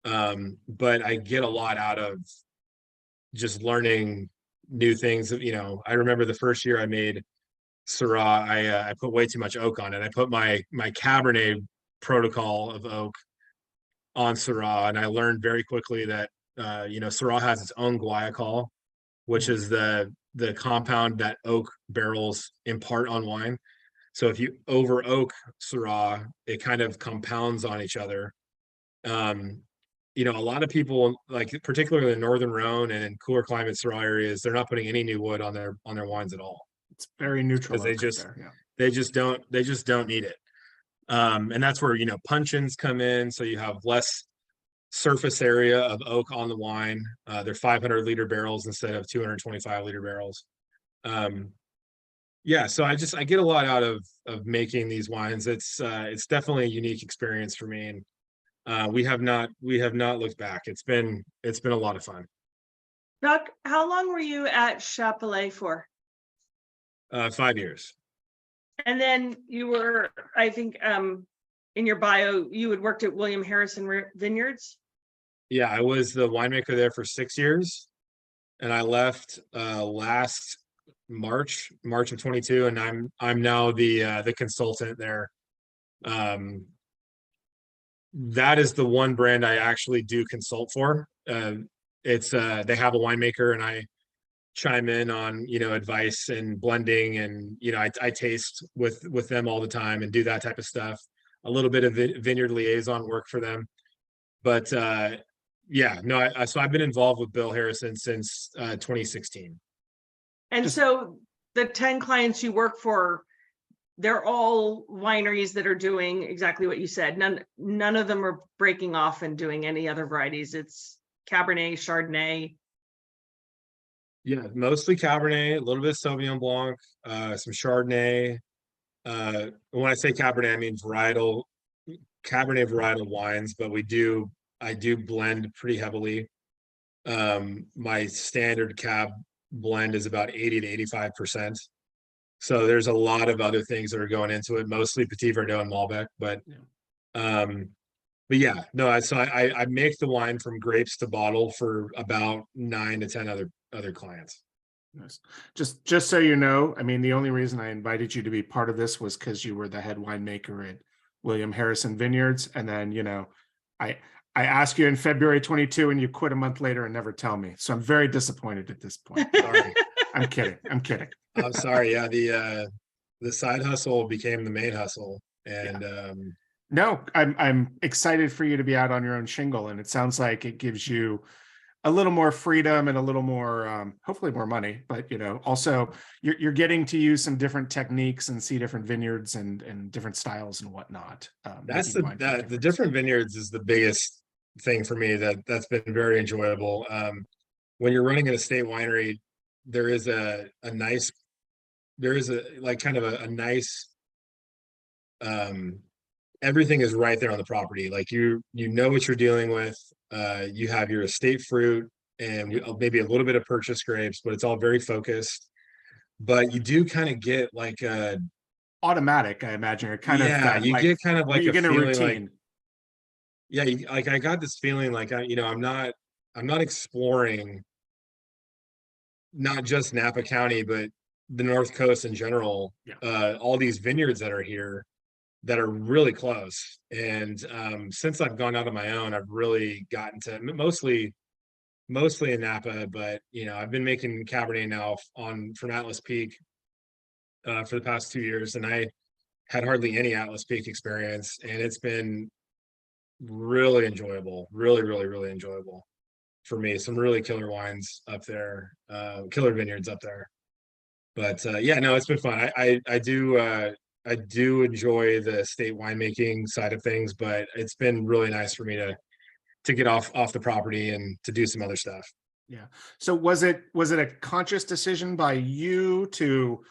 But I get a lot out of just learning new things. I remember the first year I made Syrah, I put way too much oak on it. I put my Cabernet protocol of oak on Syrah, and I learned very quickly that Syrah has its own guaiacol, which is the compound that oak barrels impart on wine. So if you over oak Syrah, it kind of compounds on each other. A lot of people, like particularly in northern Rhone and in cooler climate Syrah areas, they're not putting any new wood on their wines at all. It's very neutral. Because they just don't need it. And that's where puncheons come in. So you have less surface area of oak on the wine. They're 500 liter barrels instead of 225 liter barrels. So I get a lot out of making these wines. It's definitely a unique experience for me, and we have not looked back. It's been a lot of fun. Chuck, how long were you at Chapelet for? 5 years. And then you were, I think, in your bio, you had worked at William Harrison Vineyards. Yeah, I was the winemaker there for 6 years, and I left last March of 22, and I'm now the consultant there. That is the one brand I actually do consult for. It's they have a winemaker, and I chime in on advice and blending, and I taste with them all the time and do that type of stuff. A little bit of vineyard liaison work for them, but so I've been involved with Bill Harrison since 2016. And so the 10 clients you work for, they're all wineries that are doing exactly what you said. None of them are breaking off and doing any other varieties. It's Cabernet, Chardonnay. Yeah, mostly Cabernet, a little bit of Sauvignon Blanc, some Chardonnay. When I say Cabernet, I mean Cabernet varietal wines, but I do blend pretty heavily. My standard cab blend is about 80 to 85%. So there's a lot of other things that are going into it, mostly Petit, Verdot, and Malbec. But yeah, no, I make the wine from grapes to bottle for about 9 to 10 other clients. Nice. Just so you know, I mean, the only reason I invited you to be part of this was because you were the head winemaker at William Harrison Vineyards, and then I asked you in February 22, and you quit a month later and never tell me. So I'm very disappointed at this point. Sorry, I'm kidding. I'm sorry. Yeah, the side hustle became the main hustle, and No, I'm excited for you to be out on your own shingle, and it sounds like it gives you a little more freedom and a little more, hopefully more money, but also you're getting to use some different techniques and see different vineyards and different styles and whatnot. that's the different vineyards is the biggest thing for me that's been very enjoyable. When you're running an estate winery, there is a nice everything is right there on the property. Like you know what you're dealing with. You have your estate fruit and maybe a little bit of purchase grapes, but it's all very focused. But you do kind of get like a automatic, I imagine, or get kind of like a feeling routine. Like I got this feeling like I'm not exploring not just Napa County, but the North Coast in general. All these vineyards that are here that are really close. And since I've gone out on my own, I've really gotten to mostly in Napa, but I've been making Cabernet now from Atlas Peak for the past 2 years, and I had hardly any Atlas Peak experience, and it's been really enjoyable, really enjoyable for me. Some really killer wines up there, killer vineyards up there. But yeah, no, it's been fun. I do enjoy the estate winemaking side of things, but it's been really nice for me to get off the property and to do some other stuff. Yeah. So was it a conscious decision by you to,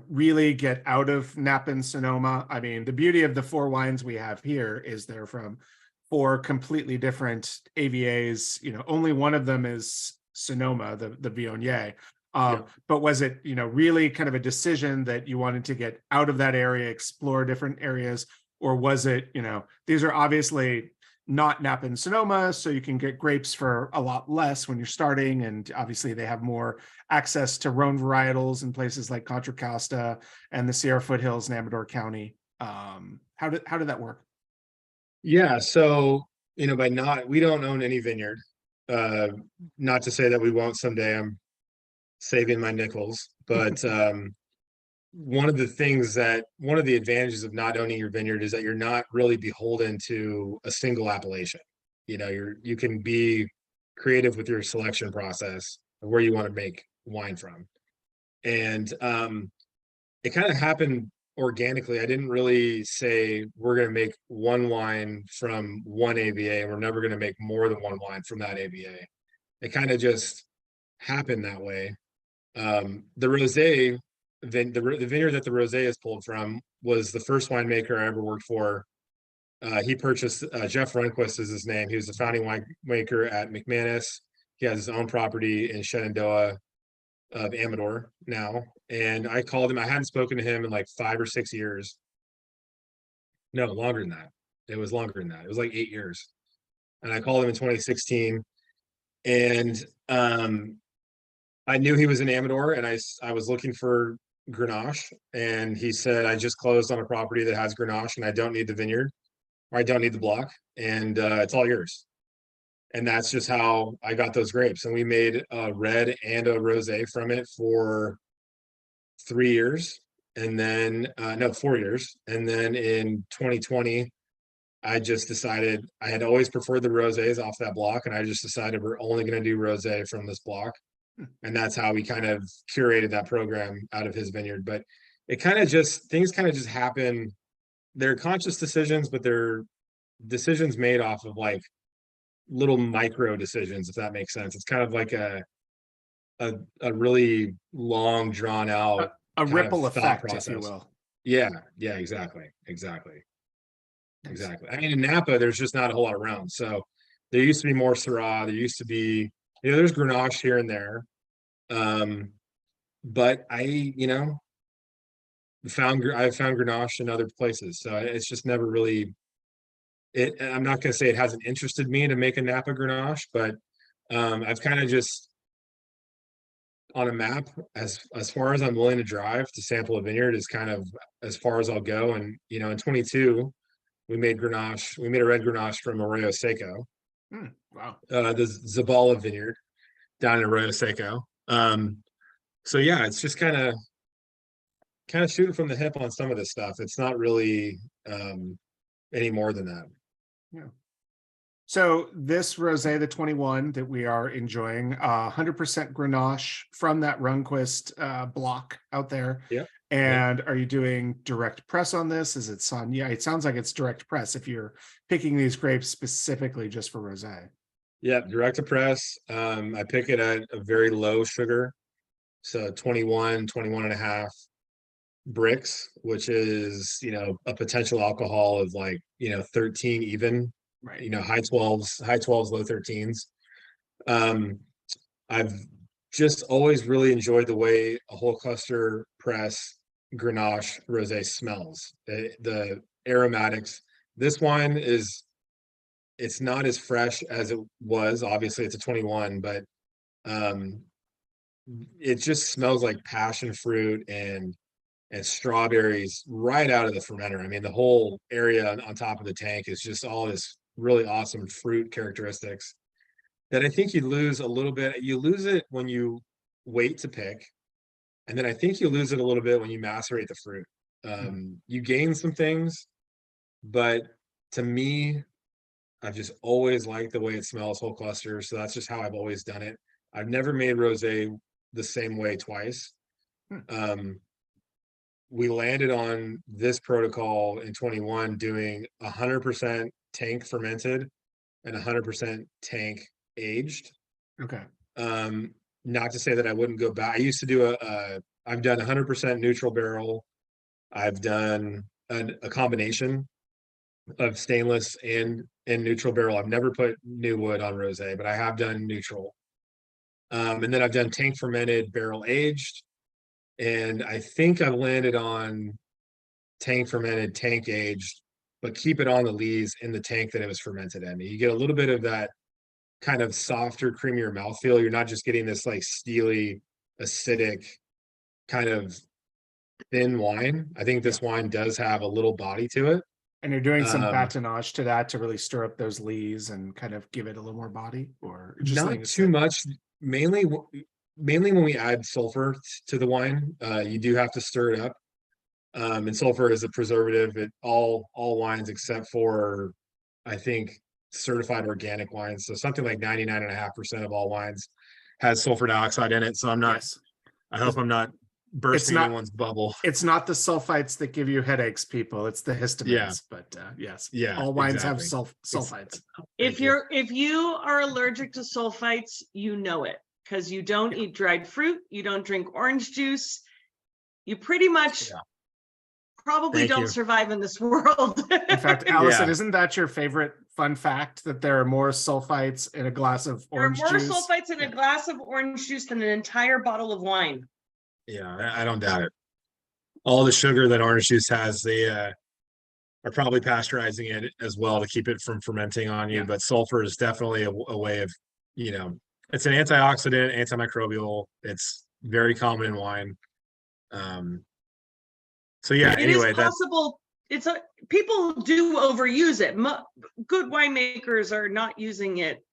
really get out of Napa and Sonoma? I mean, the beauty of the 4 wines we have here is they're from 4 completely different AVAs. Only one of them is Sonoma, the Viognier. But was it, really kind of a decision that you wanted to get out of that area, explore different areas, or was it, these are obviously not Napa and Sonoma, so you can get grapes for a lot less when you're starting, and obviously they have more access to Rhone varietals in places like Contra, Costa, and the Sierra Foothills in Amador County. How did that work? Yeah, so we don't own any vineyard. Not to say that we won't someday. I'm saving my nickels, but one of the advantages of not owning your vineyard is that you're not really beholden to a single appellation. You can be creative with your selection process of where you want to make wine from. And it kind of happened organically. I didn't really say we're going to make one wine from one AVA and we're never going to make more than one wine from that AVA. It kind of just happened that way. The rosé, the vineyard that the rosé is pulled from was the first winemaker I ever worked for. He purchased Jeff Runquist is his name. He was the founding winemaker at McManus. He has his own property in Shenandoah of Amador now. And I called him. I hadn't spoken to him in like 5 or 6 years. No, longer than that. It was longer than that. It was like 8 years. And I called him in 2016. And I knew he was in Amador, and I was looking for Grenache, and he said, I just closed on a property that has Grenache, and I don't need the vineyard, or I don't need the block, and it's all yours. And that's just how I got those grapes. And we made a red and a rosé from it for 3 years, and then 4 years. And then in 2020, I just decided I had always preferred the rosés off that block, and I just decided we're only going to do rosé from this block. And that's how we kind of curated that program out of his vineyard. But things kind of just happen. They're conscious decisions, but they're decisions made off of like little micro decisions, if that makes sense. It's kind of like a a really long, drawn out A kind ripple of thought effect, process. if you will. Yeah, exactly. I mean, in Napa, there's just not a whole lot around. So there used to be more Syrah. There used to be, there's Grenache here and there. But I found Grenache in other places. So it's just never really, I'm not going to say it hasn't interested me to make a Napa Grenache, but I've kind of just on a map, as far as I'm willing to drive to sample a vineyard is kind of as far as I'll go. And in 22, we made a red Grenache from Arroyo Seco, Wow. the Zabala vineyard down in Arroyo Seco. So yeah, it's just kind of shooting from the hip on some of this stuff. It's not really any more than that. Yeah. So this rosé, the 21 that we are enjoying, 100% Grenache from that Runquist block out there. Yeah. And are you doing direct press on this? Is it Sauvignon? It sounds like it's direct press if you're picking these grapes specifically just for rosé. Yeah, direct to press. I pick it at a very low sugar. So 21 and a half bricks, which is, a potential alcohol of like, 13 even. Right. High 12s, low 13s. I've just always really enjoyed the way a whole cluster press Grenache rosé smells. The aromatics. This wine it's not as fresh as it was. Obviously, it's a 21, but it just smells like passion fruit and strawberries right out of the fermenter. I mean, the whole area on top of the tank is just all this really awesome fruit characteristics that I think you lose a little bit. You lose it when you wait to pick, and then I think you lose it a little bit when you macerate the fruit. You gain some things, but to me, I've just always liked the way it smells whole cluster. So that's just how I've always done it. I've never made rosé the same way twice. We landed on this protocol in 21 doing 100% tank fermented and 100% tank aged. Okay. Not to say that I wouldn't go back. I used to do I've done 100% neutral barrel. I've done a combination of stainless and neutral barrel. I've never put new wood on rosé, but I have done neutral. And then I've done tank fermented, barrel aged. And I think I've landed on tank fermented, tank aged, but keep it on the lees in the tank that it was fermented in. You get a little bit of that kind of softer, creamier mouthfeel. You're not just getting this like steely, acidic kind of thin wine. I think this wine does have a little body to it. And you're doing some batonnage to that to really stir up those lees and kind of give it a little more body, or just not too much. Mainly when we add sulfur to the wine, you do have to stir it up. And sulfur is a preservative in all wines except for, I think, certified organic wines. So something like 99.5% of all wines has sulfur dioxide in it. So I'm not. Yes. I hope I'm not bursting anyone's bubble. It's not the sulfites that give you headaches, people. It's the histamines. Yeah. But yes, Yeah, all wines exactly. have sulfites. If you are allergic to sulfites, you know it, because you don't eat dried fruit, you don't drink orange juice, you pretty much probably don't survive in this world. In fact, Allison, isn't that your favorite fun fact, that there are more sulfites in a glass of orange juice? There are more sulfites in a glass of orange juice than an entire bottle of wine. Yeah, I don't doubt it. All the sugar that orange juice has, they are probably pasteurizing it as well to keep it from fermenting on you. But sulfur is definitely a way of, it's an antioxidant, antimicrobial. It's very common in wine. So yeah, anyway, it is possible. People do overuse it. Good winemakers are not using it.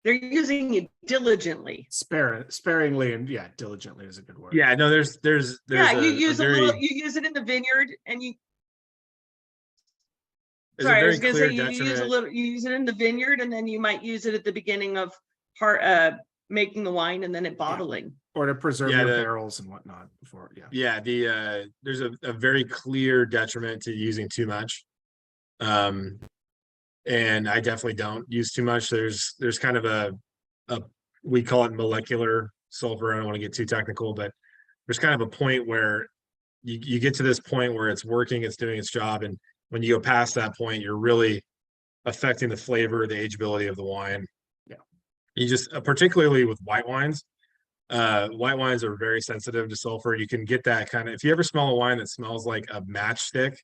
They're using it diligently. Sparingly, and diligently is a good word. Yeah, no, there's you use it in the vineyard, and you. Sorry, I was going to say you use it in the vineyard, and then you might use it at the beginning of making the wine, and then at bottling. Or to preserve your barrels and whatnot before. There's a very clear detriment to using too much. And I definitely don't use too much. There's kind of a we call it molecular sulfur. I don't want to get too technical, but there's kind of a point where you get to this point where it's working, it's doing its job. And when you go past that point, you're really affecting the flavor, the ageability of the wine. Yeah. You just, particularly with white wines are very sensitive to sulfur. You can get that kind of, if you ever smell a wine that smells like a matchstick,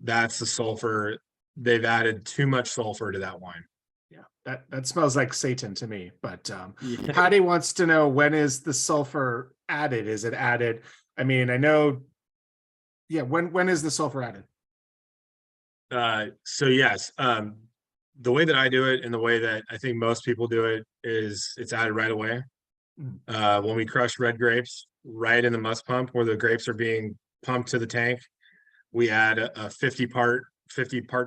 that's the sulfur. They've added too much sulfur to that wine. Yeah, that smells like Satan to me. But Yeah. Patty wants to know, when is the sulfur added? Is it added? I mean, I know. Yeah, when is the sulfur added? So yes, the way that I do it and the way that I think most people do it is it's added right away. When we crush red grapes, right in the must pump where the grapes are being pumped to the tank, we add a 50 part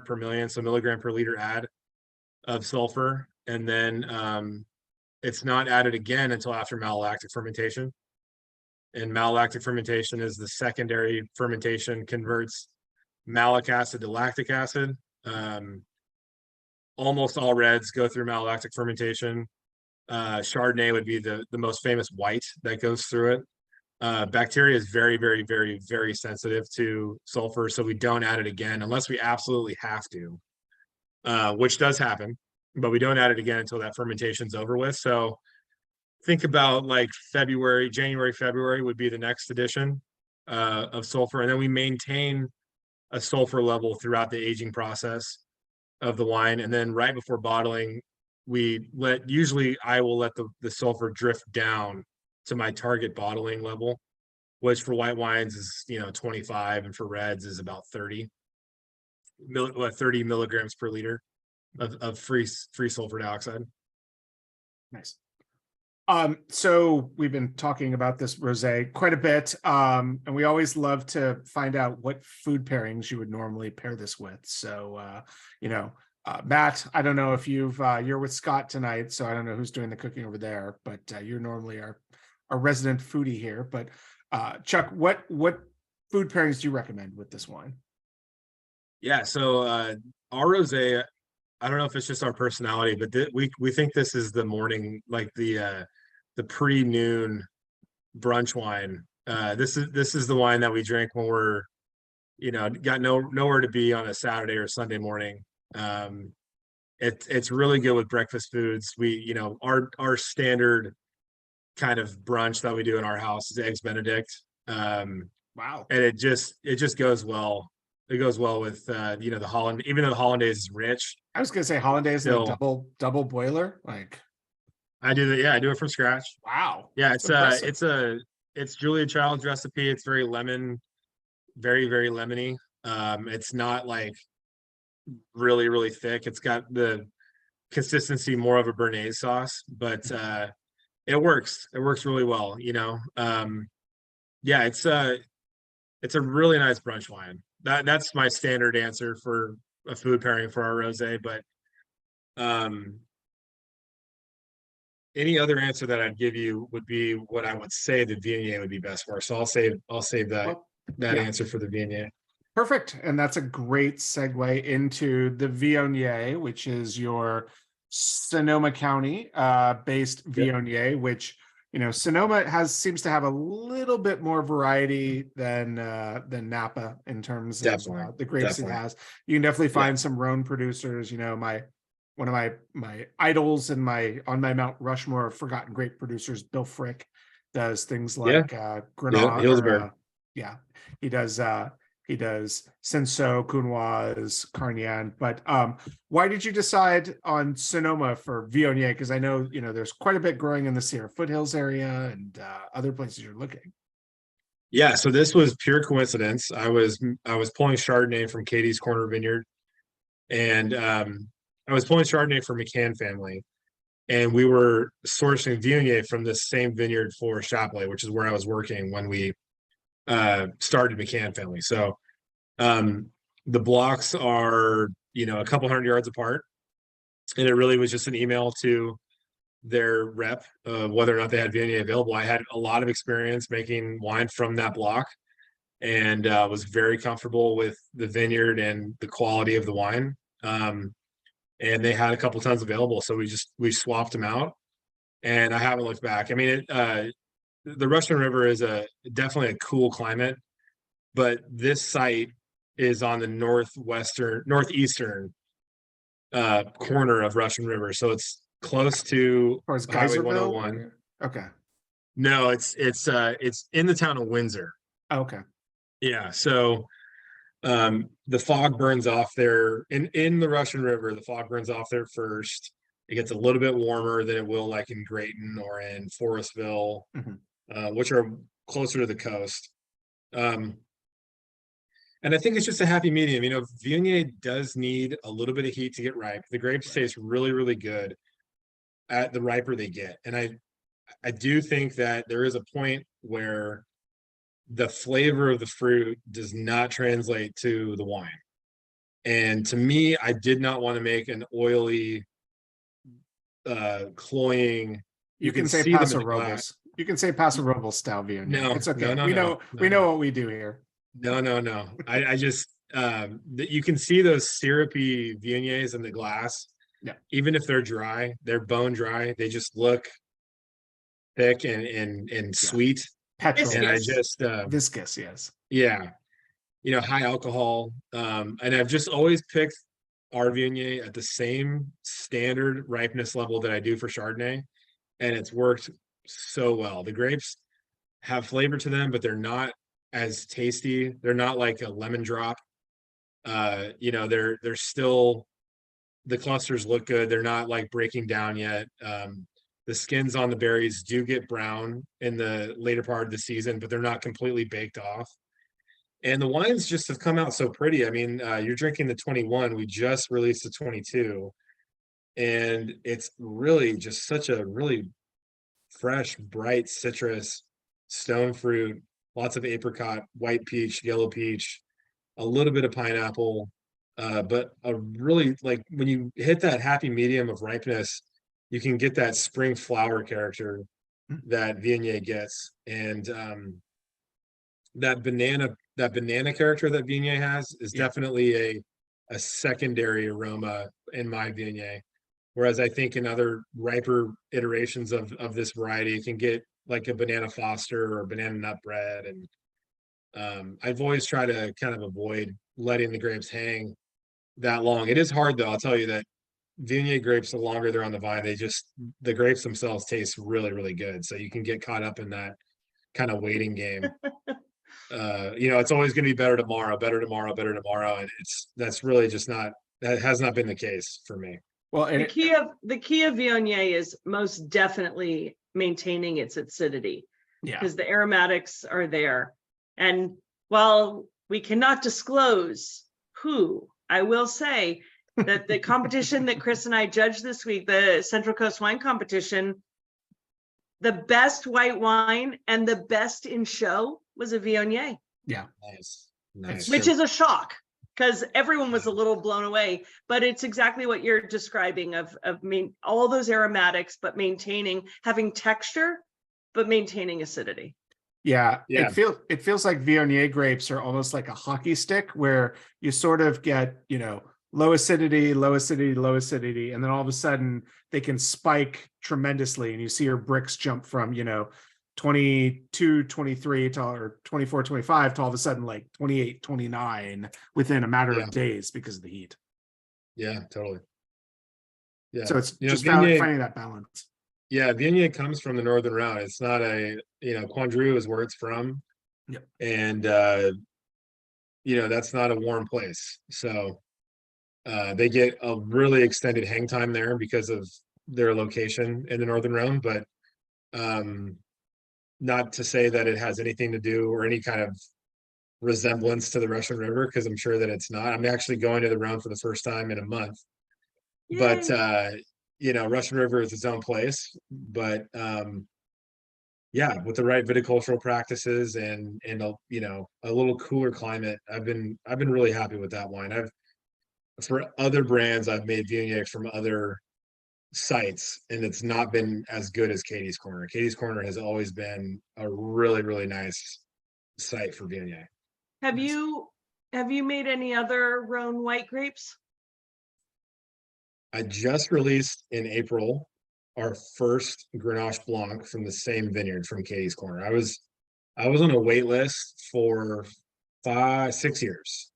per million, so milligram per liter add of sulfur. And then it's not added again until after malolactic fermentation. And malolactic fermentation is the secondary fermentation, converts malic acid to lactic acid. Almost all reds go through malolactic fermentation. Chardonnay would be the most famous white that goes through it. Bacteria is very, very, very, very sensitive to sulfur, so we don't add it again unless we absolutely have to, which does happen, but we don't add it again until that fermentation's over with. So think about like January, February would be the next addition of sulfur, and then we maintain a sulfur level throughout the aging process of the wine. And then right before bottling, usually I will let the sulfur drift down to my target bottling level, which for white wines is 25, and for reds is about 30 milligrams per liter of free sulfur dioxide. Nice. So we've been talking about this rosé quite a bit, and we always love to find out what food pairings you would normally pair this with. So, Matt, I don't know if you're with Scott tonight, so I don't know who's doing the cooking over there, but you're normally our resident foodie here. But Chuck, what food pairings do you recommend with this wine? Yeah, so our rosé, I don't know if it's just our personality, but we think this is the morning, like the pre-noon brunch wine. This is the wine that we drink when we're got nowhere to be on a Saturday or Sunday morning. It's really good with breakfast foods. We our standard kind of brunch that we do in our house is eggs Benedict. Wow. And it just goes well. It goes well with the Holland, even though the Hollandaise is rich. I was gonna say Hollandaise is a double boiler. Like, I do that. Yeah, I do it from scratch. Wow. Yeah, That's it's Julia Child's recipe. It's very lemon, very, very lemony. It's not like really, really thick. It's got the consistency more of a Béarnaise sauce, but it works. It works really well, Yeah, it's a really nice brunch wine. That's my standard answer for a food pairing for our rosé, but any other answer that I'd give you would be what I would say the Viognier would be best for. So I'll save that answer for the Viognier. Perfect. And that's a great segue into the Viognier, which is your Sonoma County based Viognier, which Sonoma seems to have a little bit more variety than Napa in terms of the grapes it has. You can definitely find some Rhone producers. One of my idols and on my Mount Rushmore of forgotten grape producers, Bill Frick, does things like Grenache. He does Cinsault, Counoise, Carignane. But why did you decide on Sonoma for Viognier? Because I know there's quite a bit growing in the Sierra Foothills area and other places you're looking. Yeah, so this was pure coincidence. I was pulling Chardonnay from Catie's Corner Vineyard, and I was pulling Chardonnay for McKahn family, and we were sourcing Viognier from this same vineyard for Chapelet, which is where I was working when we started McKahn family. So the blocks are a couple hundred yards apart, and it really was just an email to their rep whether or not they had Viognier available. I had a lot of experience making wine from that block, and was very comfortable with the vineyard and the quality of the wine. And they had a couple tons available, so we swapped them out, and I haven't looked back. I mean, the Russian River is definitely a cool climate, but this site is on the northeastern corner of Russian River, so it's close to Or is Highway Geyserville? 101. Okay. No, it's in the town of Windsor. Okay. Yeah, so the fog burns off there in the Russian River. The fog burns off there first. It gets a little bit warmer than it will like in Grayton or in Forestville, which are closer to the coast. And I think it's just a happy medium. You know, Viognier does need a little bit of heat to get ripe. The grapes taste really, really good at the riper they get. And I do think that there is a point where the flavor of the fruit does not translate to the wine. And to me, I did not want to make an oily, cloying. You can say see them in Paso the glass. Robles. You can say Paso Robles style Viognier. No, it's okay. no, we no, know what we do here. No. I just you can see those syrupy Viogniers in the glass. Yeah. Even if they're dry, they're bone dry. They just look thick and sweet. Petrol. And I Viscous. just Viscous, yes. yeah, you know, high alcohol. And I've just always picked our Viognier at the same standard ripeness level that I do for Chardonnay, and it's worked so well. The grapes have flavor to them, but they're not as tasty. They're not like a lemon drop. You know, they're still, the clusters look good. They're not like breaking down yet. The skins on the berries do get brown in the later part of the season, but they're not completely baked off. And the wines just have come out so pretty. I mean, you're drinking the 21. We just released the 22. And it's really just such a really fresh, bright citrus, stone fruit, lots of apricot, white peach, yellow peach, a little bit of pineapple, but a really, like, when you hit that happy medium of ripeness, you can get that spring flower character that Viognier gets, and that banana character that Viognier has is definitely a secondary aroma in my Viognier. Whereas I think in other riper iterations of this variety, you can get like a banana foster or banana nut bread. And I've always tried to kind of avoid letting the grapes hang that long. It is hard though, I'll tell you that Viognier grapes, the longer they're on the vine, the grapes themselves taste really, really good. So you can get caught up in that kind of waiting game. You know, it's always going to be better tomorrow. And that's really just not, that has not been the case for me. Well, The key of Viognier is most definitely maintaining its acidity, yeah, because the aromatics are there. And while we cannot disclose who, I will say that the competition that Chris and I judged this week, the Central Coast Wine Competition, the best white wine and the best in show was a Viognier. yeah. Nice. Which is a shock, because everyone was a little blown away, but it's exactly what you're describing of all those aromatics, but having texture, but maintaining acidity. Yeah, Yeah. it feels like Viognier grapes are almost like a hockey stick, where you sort of get, you know, low acidity, and then all of a sudden they can spike tremendously, and you see your bricks jump from, you know, 22, 23 to, or 24, 25 to all of a sudden like 28, 29 within a matter of days because of the heat. Yeah, totally. Yeah. So it's You know, just Viognier, finding that balance. yeah, Viognier comes from the Northern Rhone. It's not Quandru is where it's from. Yep. And that's not a warm place. So they get a really extended hang time there because of their location in the Northern Rhone, but not to say that it has anything to do or any kind of resemblance to the Russian River, because I'm sure that it's not. I'm actually going to the Rhone for the first time in a month. Yay. But Russian River is its own place. But with the right viticultural practices and a little cooler climate, I've been really happy with that wine. For other brands, I've made Viognier from other sites, and it's not been as good as Catie's Corner. Catie's Corner has always been a really, really nice site for Viognier. Have you made any other Rhone white grapes? I just released in April our first Grenache Blanc from the same vineyard from Catie's Corner. I was on a wait list for 6 years.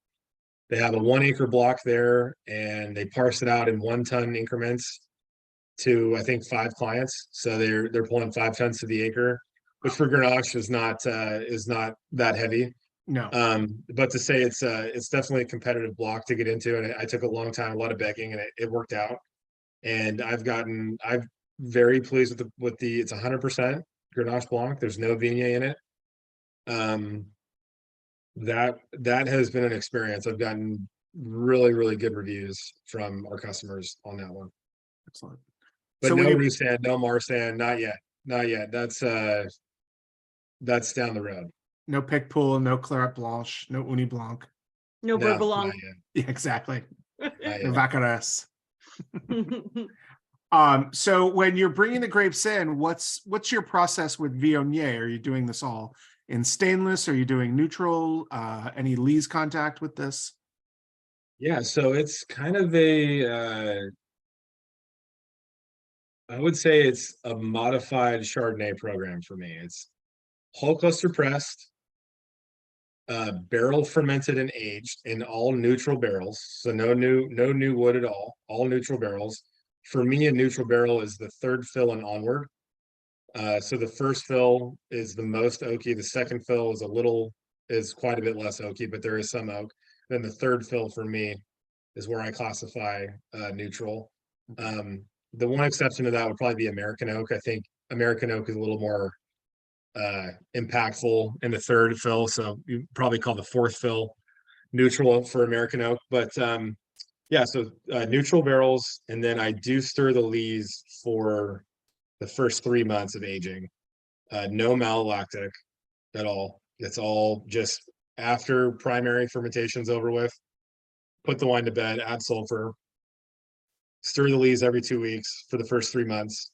They have a 1 acre block there, and they parse it out in 1 ton increments to, I think, 5 clients. So they're pulling 5 tons to the acre, which for Grenache is not that heavy. No. But to say it's definitely a competitive block to get into, and I took a long time, a lot of begging, and it worked out. And I'm very pleased with the it's 100% Grenache Blanc. There's no Viognier in it. That has been an experience. I've gotten really, really good reviews from our customers on that one. Excellent. But So no when Roussan, no Marsanne, not yet. That's down the road. no Picpoul, no Claret Blanche, no Uni Blanc. No No, Beurre not yet. Yeah, exactly. Not No yet. Vacares. So when you're bringing the grapes in, what's your process with Viognier? Are you doing this all in stainless? Are you doing neutral? Any lees contact with this? Yeah, so it's kind of I would say it's a modified Chardonnay program for me. It's whole cluster pressed, barrel fermented and aged in all neutral barrels. So no new wood at all neutral barrels. For me, a neutral barrel is the 3rd fill and onward. So the first fill is the most oaky. The second fill is quite a bit less oaky, but there is some oak. Then the 3rd fill for me is where I classify neutral. The one exception to that would probably be American oak. I think American oak is a little more impactful in the 3rd fill. So you probably call the 4th fill neutral for American oak. But yeah, so neutral barrels, and then I do stir the lees for the first 3 months of aging. No malolactic at all. It's all just after primary fermentation's over with. Put the wine to bed, add sulfur, stir the lees every 2 weeks for the first 3 months,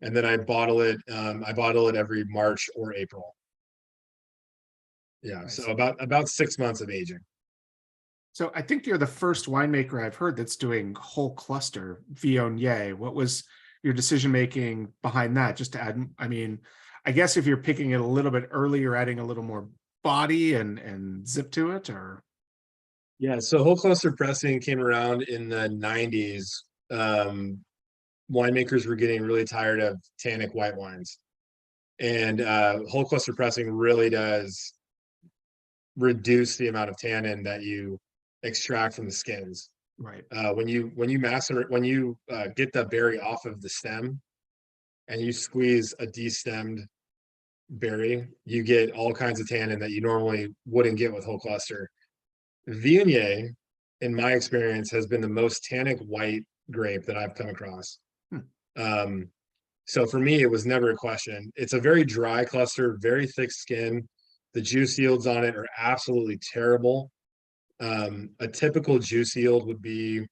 and then I bottle it. I bottle it every March or April. Yeah, so about 6 months of aging. So I think you're the first winemaker I've heard that's doing whole cluster Viognier. What was your decision making behind that? Just to add, I mean, I guess if you're picking it a little bit early, you're adding a little more body and zip to it, or Yeah, so whole cluster pressing came around in the 90s. Winemakers were getting really tired of tannic white wines, and whole cluster pressing really does reduce the amount of tannin that you extract from the skins. right? When you get the berry off of the stem and you squeeze a destemmed berry, you get all kinds of tannin that you normally wouldn't get with whole cluster. Viognier, in my experience, has been the most tannic white grape that I've come across. So for me, it was never a question. It's a very dry cluster, very thick skin. The juice yields on it are absolutely terrible. A typical juice yield would be,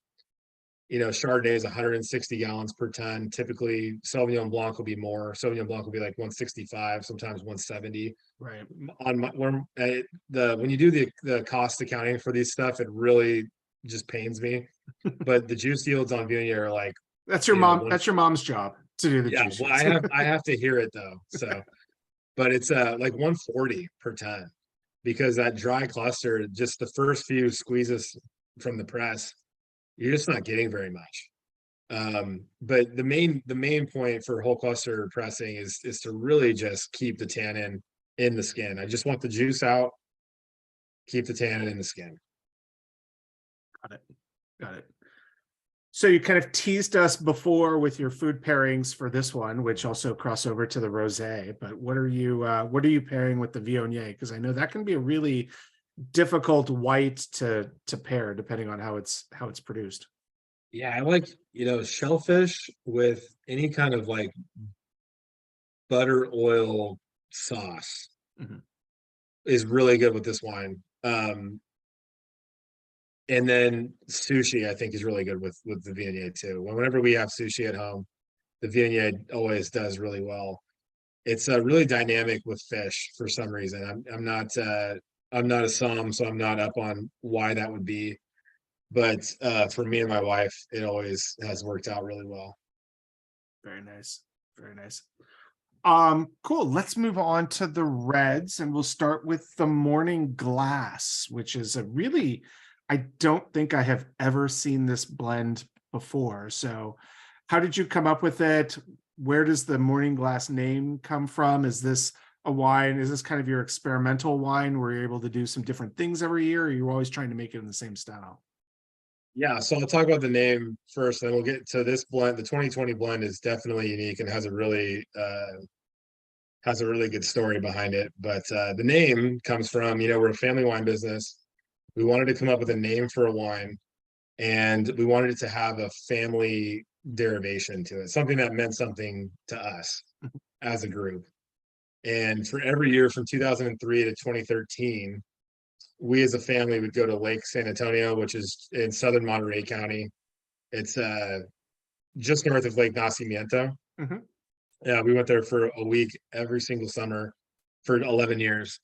Chardonnay is 160 gallons per ton. Typically, Sauvignon Blanc will be more. Sauvignon Blanc will be like 165, sometimes 170. Right. When you do the cost accounting for these stuff, it really just pains me. But the juice yields on Viognier are like, That's your mom. That's your mom's job to do the yeah. juice. Well, I have to hear it though. So, but it's like 140 per ton, because that dry cluster, just the first few squeezes from the press, you're just not getting very much. But the main point for whole cluster pressing is to really just keep the tannin in the skin. I just want the juice out, keep the tannin in the skin. Got it. So you kind of teased us before with your food pairings for this one, which also cross over to the rosé. But what are you pairing with the Viognier? Because I know that can be a really difficult white to pair depending on how it's produced. Yeah, I like, shellfish with any kind of like butter oil sauce is really good with this wine. And then sushi, I think, is really good with the Viognier too. Whenever we have sushi at home, the Viognier always does really well. It's really dynamic with fish for some reason. I'm not a somm, so I'm not up on why that would be. But for me and my wife, it always has worked out really well. Very nice. Very nice. Cool. Let's move on to the reds, and we'll start with the Morning Glass, which is a really, I don't think I have ever seen this blend before. So how did you come up with it? Where does the Morning Glass name come from? Is this a wine? Is this kind of your experimental wine where you're able to do some different things every year, or you're always trying to make it in the same style? Yeah, so I'll talk about the name first, then we'll get to this blend. The 2020 blend is definitely unique and has a really good story behind it. But the name comes from, we're a family wine business. We wanted to come up with a name for a wine, and we wanted it to have a family derivation to it, something that meant something to us as a group. And for every year from 2003 to 2013, we as a family would go to Lake San Antonio, which is in southern Monterey County. It's just north of Lake Nacimiento. Mhm. Yeah, we went there for a week every single summer for 11 years.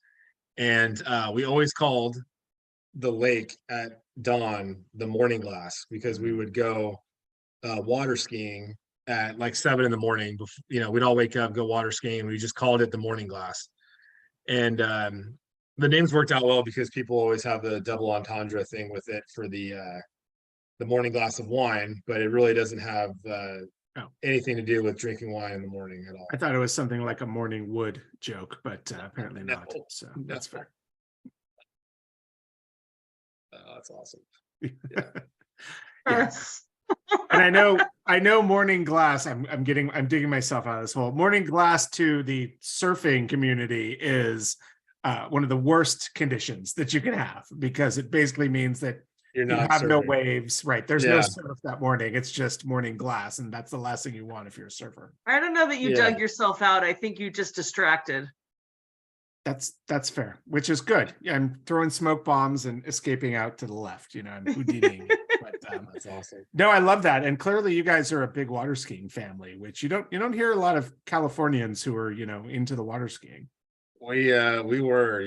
And we always called the lake at dawn the Morning Glass, because we would go water skiing at like 7 in the morning. We'd all wake up, go water skiing, and we just called it the Morning Glass. And the names worked out well because people always have the double entendre thing with it for the morning glass of wine, but it really doesn't have anything to do with drinking wine in the morning at all. I thought it was something like a morning wood joke, but apparently not. No. So that's fair. That's awesome. Yeah. And I know Morning Glass, I'm digging myself out of this hole. Morning Glass to the surfing community is one of the worst conditions that you can have, because it basically means that You're you not have no surfing. waves, right? There's no Yeah. surf that morning. It's just Morning Glass, and that's the last thing you want if you're a surfer. I don't know that you Yeah. dug yourself out. I think you just distracted. That's fair, which is good. Yeah, I'm throwing smoke bombs and escaping out to the left. I'm Houdiniing it. But That's awesome. no, I love that. And clearly you guys are a big water skiing family, which you don't hear a lot of Californians who are, into the water skiing. We were.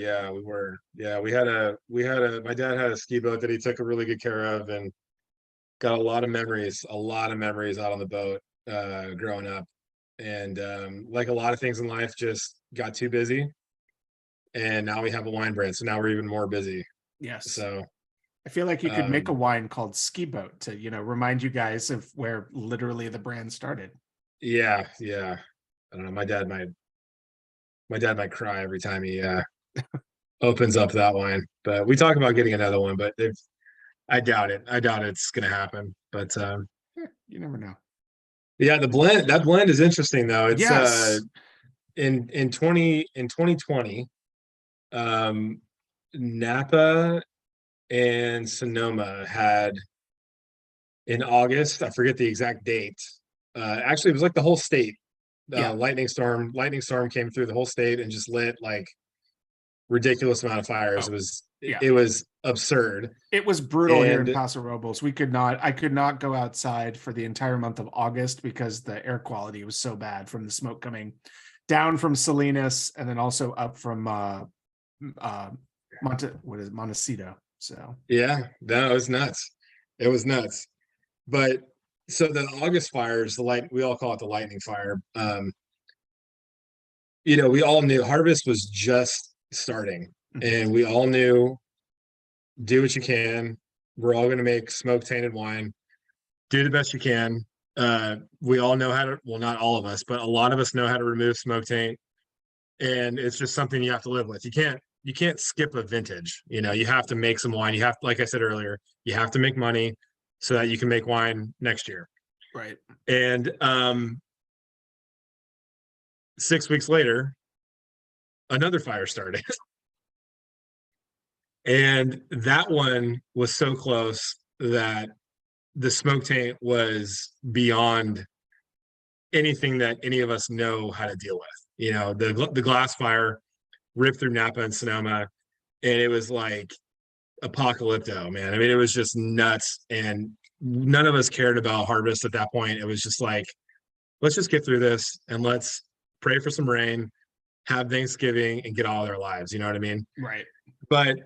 My dad had a ski boat that he took a really good care of, and got a lot of memories out on the boat growing up. And like a lot of things in life, just got too busy. And now we have a wine brand, so now we're even more busy. Yes. So I feel like you could make a wine called Ski Boat to, remind you guys of where literally the brand started. yeah. I don't know. My dad might cry every time he opens up that wine. But we talk about getting another one, but I doubt it. I doubt it's gonna happen. But You never know. yeah, that blend is interesting though. It's Yes. in 2020, Napa and Sonoma had, in August, I forget the exact date. Actually, it was like the whole state. Yeah. Lightning storm came through the whole state and just lit like ridiculous amount of fires. Oh, yeah. It was absurd. It was brutal here in And- Paso Robles. I could not go outside for the entire month of August because the air quality was so bad from the smoke coming down from Salinas and then also up from Montecito. So Yeah, that was nuts. It was nuts. But so the August fires, we all call it the lightning fire. We all knew harvest was just starting, and we all knew, do what you can. We're all going to make smoke tainted wine. Do the best you can. We all know how to, well, not all of us, but a lot of us know how to remove smoke taint. And it's just something you have to live with. You can't skip a vintage. You have to make some wine. You have, like I said earlier, you have to make money so that you can make wine next year. right. And 6 weeks later, another fire started. And that one was so close that the smoke taint was beyond anything that any of us know how to deal with. The glass fire ripped through Napa and Sonoma, and it was like apocalypto, man. I mean, it was just nuts, and none of us cared about harvest at that point. It was just like, let's just get through this and let's pray for some rain, have Thanksgiving, and get on with our lives. You know what I mean? Right. But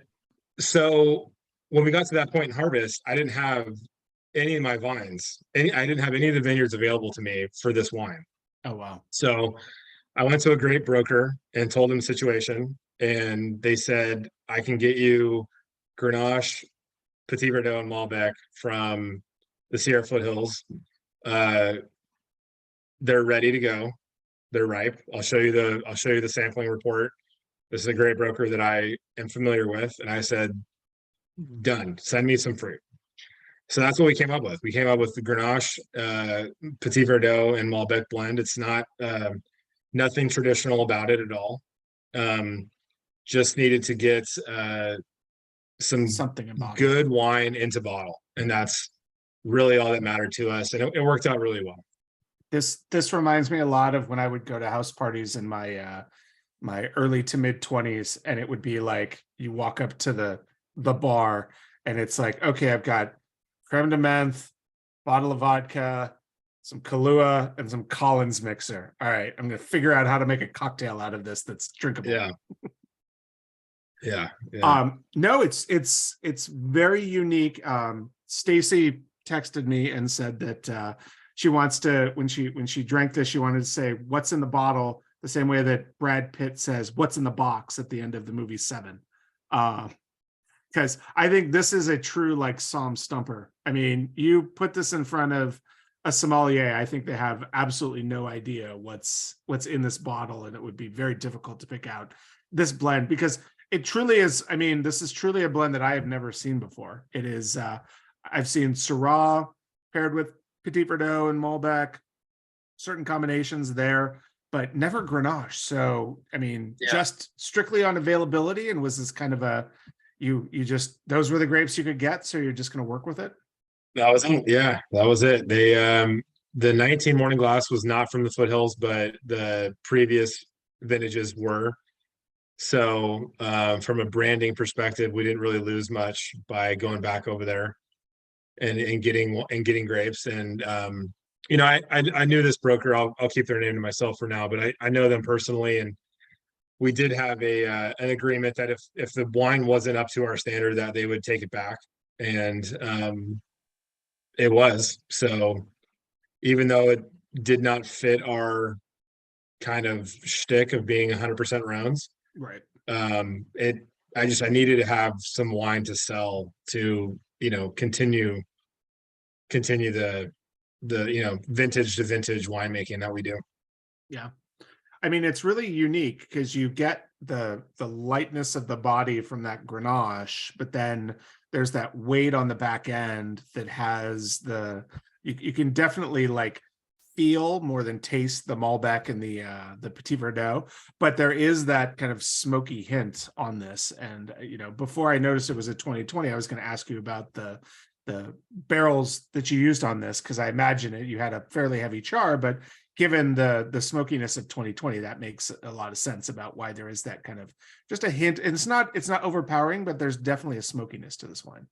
so when we got to that point in harvest, I didn't have any of my vines. I didn't have any of the vineyards available to me for this wine. Oh, wow. So I went to a great broker and told them the situation, and they said, I can get you Grenache, Petit Verdot, and Malbec from the Sierra Foothills. They're ready to go. They're ripe. I'll show you the sampling report. This is a great broker that I am familiar with. And I said, done, send me some fruit. So that's what we came up with. We came up with the Grenache, Petit Verdot, and Malbec blend. It's not nothing traditional about it at all. Just needed to get Something in bottle. good wine into bottle, and that's really all that mattered to us. And it worked out really well. This reminds me a lot of when I would go to house parties in my my early to mid 20s, and it would be like you walk up to the bar and it's like, okay, I've got creme de menthe, bottle of vodka, some Kahlua, and some Collins mixer. All right, I'm gonna figure out how to make a cocktail out of this that's drinkable. Yeah. No, it's very unique. Stacy texted me and said that she wants to, when she drank this, she wanted to say what's in the bottle the same way that Brad Pitt says what's in the box at the end of the movie Seven. Because I think this is a true like Somm stumper. I mean, you put this in front of a sommelier, I think they have absolutely no idea what's in this bottle, and it would be very difficult to pick out this blend because it truly is. I mean, this is truly a blend that I have never seen before. It is. I've seen Syrah paired with Petit Verdot and Malbec, certain combinations there, but never Grenache. So, I mean, just strictly on availability, and was this kind of a you just those were the grapes you could get, so you're just going to work with it? That was it. Yeah, that was it. They the 19 Morning Glass was not from the Foothills, but the previous vintages were. So from a branding perspective, we didn't really lose much by going back over there and getting grapes. And you know, I knew this broker. I'll keep their name to myself for now, but I know them personally, and we did have an agreement that if the wine wasn't up to our standard, that they would take it back. And it was. So even though it did not fit our kind of shtick of being 100% rounds, Right. I needed to have some wine to sell to, you know, continue the you know, vintage to vintage winemaking that we do. Yeah. I mean, it's really unique because you get the lightness of the body from that Grenache, but then there's that weight on the back end that has you can definitely like feel more than taste the Malbec and the Petit Verdot, but there is that kind of smoky hint on this. And you know, before I noticed it was a 2020, I was going to ask you about the barrels that you used on this, because I imagine you had a fairly heavy char, but given the smokiness of 2020, that makes a lot of sense about why there is that kind of just a hint. And it's not overpowering, but there's definitely a smokiness to this wine.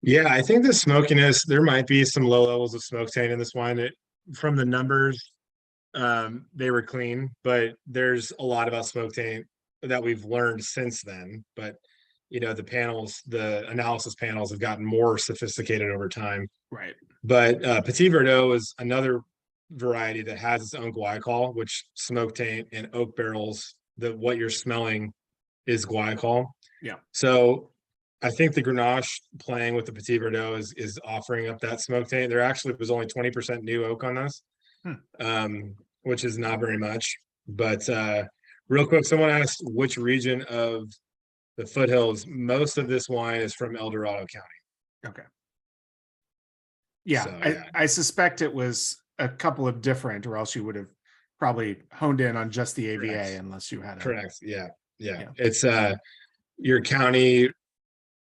Yeah, I think the smokiness, there might be some low levels of smoke taint in this wine. From the numbers, they were clean, but there's a lot about smoke taint that we've learned since then. But you know, the analysis panels have gotten more sophisticated over time. Right. But Petit Verdot is another variety that has its own glycol, which smoke taint and oak barrels, what you're smelling is glycol. Yeah. So I think the Grenache playing with the Petit Verdot is offering up that smoke taint. There actually was only 20% new oak on this, which is not very much. But real quick, someone asked which region of the Foothills. Most of this wine is from El Dorado County. Okay. Yeah, So, yeah. I suspect it was a couple of different, or else you would have probably honed in on just the AVA. Correct. Unless you had Correct. Yeah. It's your county,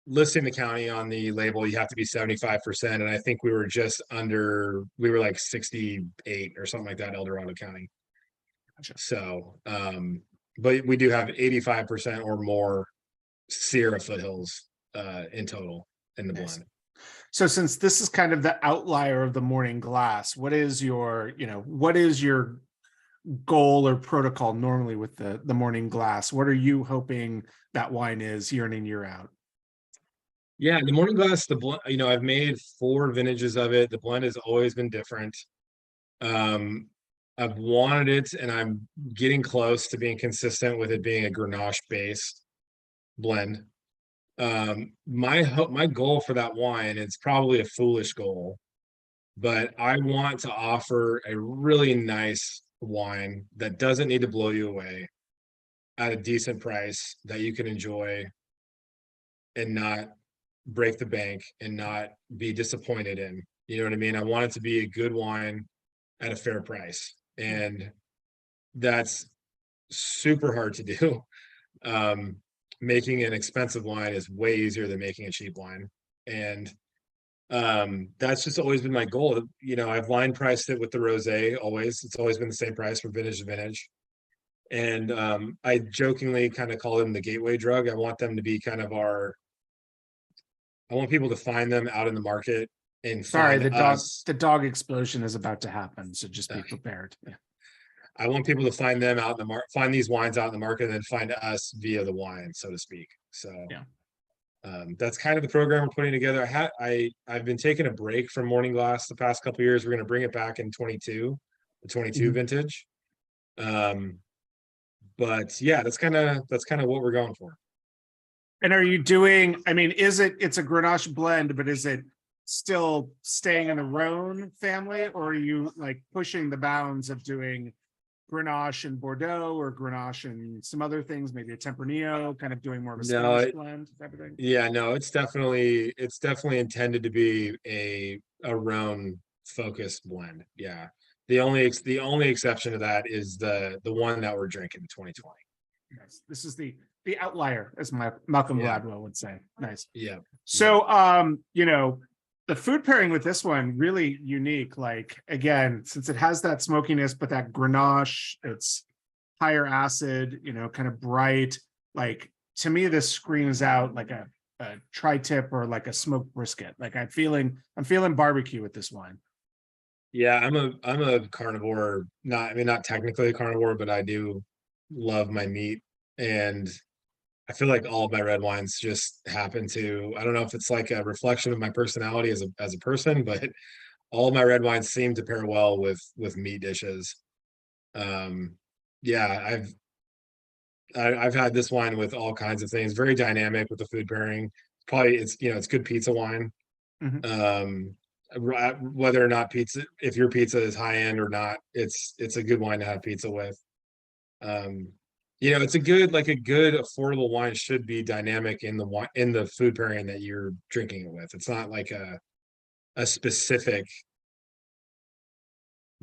listing the county on the label, you have to be 75%. And I think we were like 68 or something like that, El Dorado County. Gotcha. So, but we do have 85% or more Sierra Foothills in total in the blend. So since this is kind of the outlier of the Morning Glass, what is your goal or protocol normally with the Morning Glass? What are you hoping that wine is year in and year out? Yeah, the morning glass, I've made 4 vintages of it. The blend has always been different. I've wanted it, and I'm getting close to being consistent with it being a Grenache based blend. My goal for that wine, it's probably a foolish goal, but I want to offer a really nice wine that doesn't need to blow you away at a decent price that you can enjoy and not break the bank and not be disappointed in. You know what I mean? I want it to be a good wine at a fair price. And that's super hard to do. Making an expensive wine is way easier than making a cheap wine. And that's just always been my goal. I've line priced it with the rosé always. It's always been the same price from vintage to vintage. And I jokingly kind of call them the gateway drug. I want them to be kind of I want people to find them out in the market and Sorry, find us. the dog explosion is about to happen, so just be prepared. Yeah. I want people to find them out in the market, find these wines out in the market, and then find us via the wine, so to speak. So Yeah. that's kind of the program we're putting together. I've been taking a break from Morning Glass the past couple of years. We're going to bring it back in 22, the 22 vintage. But yeah, that's kind of what we're going for. And are you doing, I mean, it's a Grenache blend, but is it still staying in the Rhone family, or are you like pushing the bounds of doing Grenache and Bordeaux or Grenache and some other things, maybe a Tempranillo, kind of doing more of a Spanish blend type of thing? Yeah, no, it's definitely intended to be a Rhone focused blend. Yeah. The only exception to that is the one that we're drinking in 2020. Nice. This is the outlier, as Malcolm Yeah. Gladwell would say. Nice. Yeah. So the food pairing with this one really unique. Like, again, since it has that smokiness, but that Grenache, it's higher acid, kind of bright. Like, to me, this screams out like a tri-tip or like a smoked brisket. Like, I'm feeling barbecue with this wine. Yeah, I'm a carnivore. Not technically a carnivore, but I do love my meat, and I feel like all of my red wines just happen to, I don't know if it's like a reflection of my personality as a person, but all of my red wines seem to pair well with meat dishes. Yeah, I've had this wine with all kinds of things, very dynamic with the food pairing. Probably it's good pizza wine. Whether or not if your pizza is high end or not, it's a good wine to have pizza with. It's a good affordable wine should be dynamic in the food pairing that you're drinking it with. It's not like a specific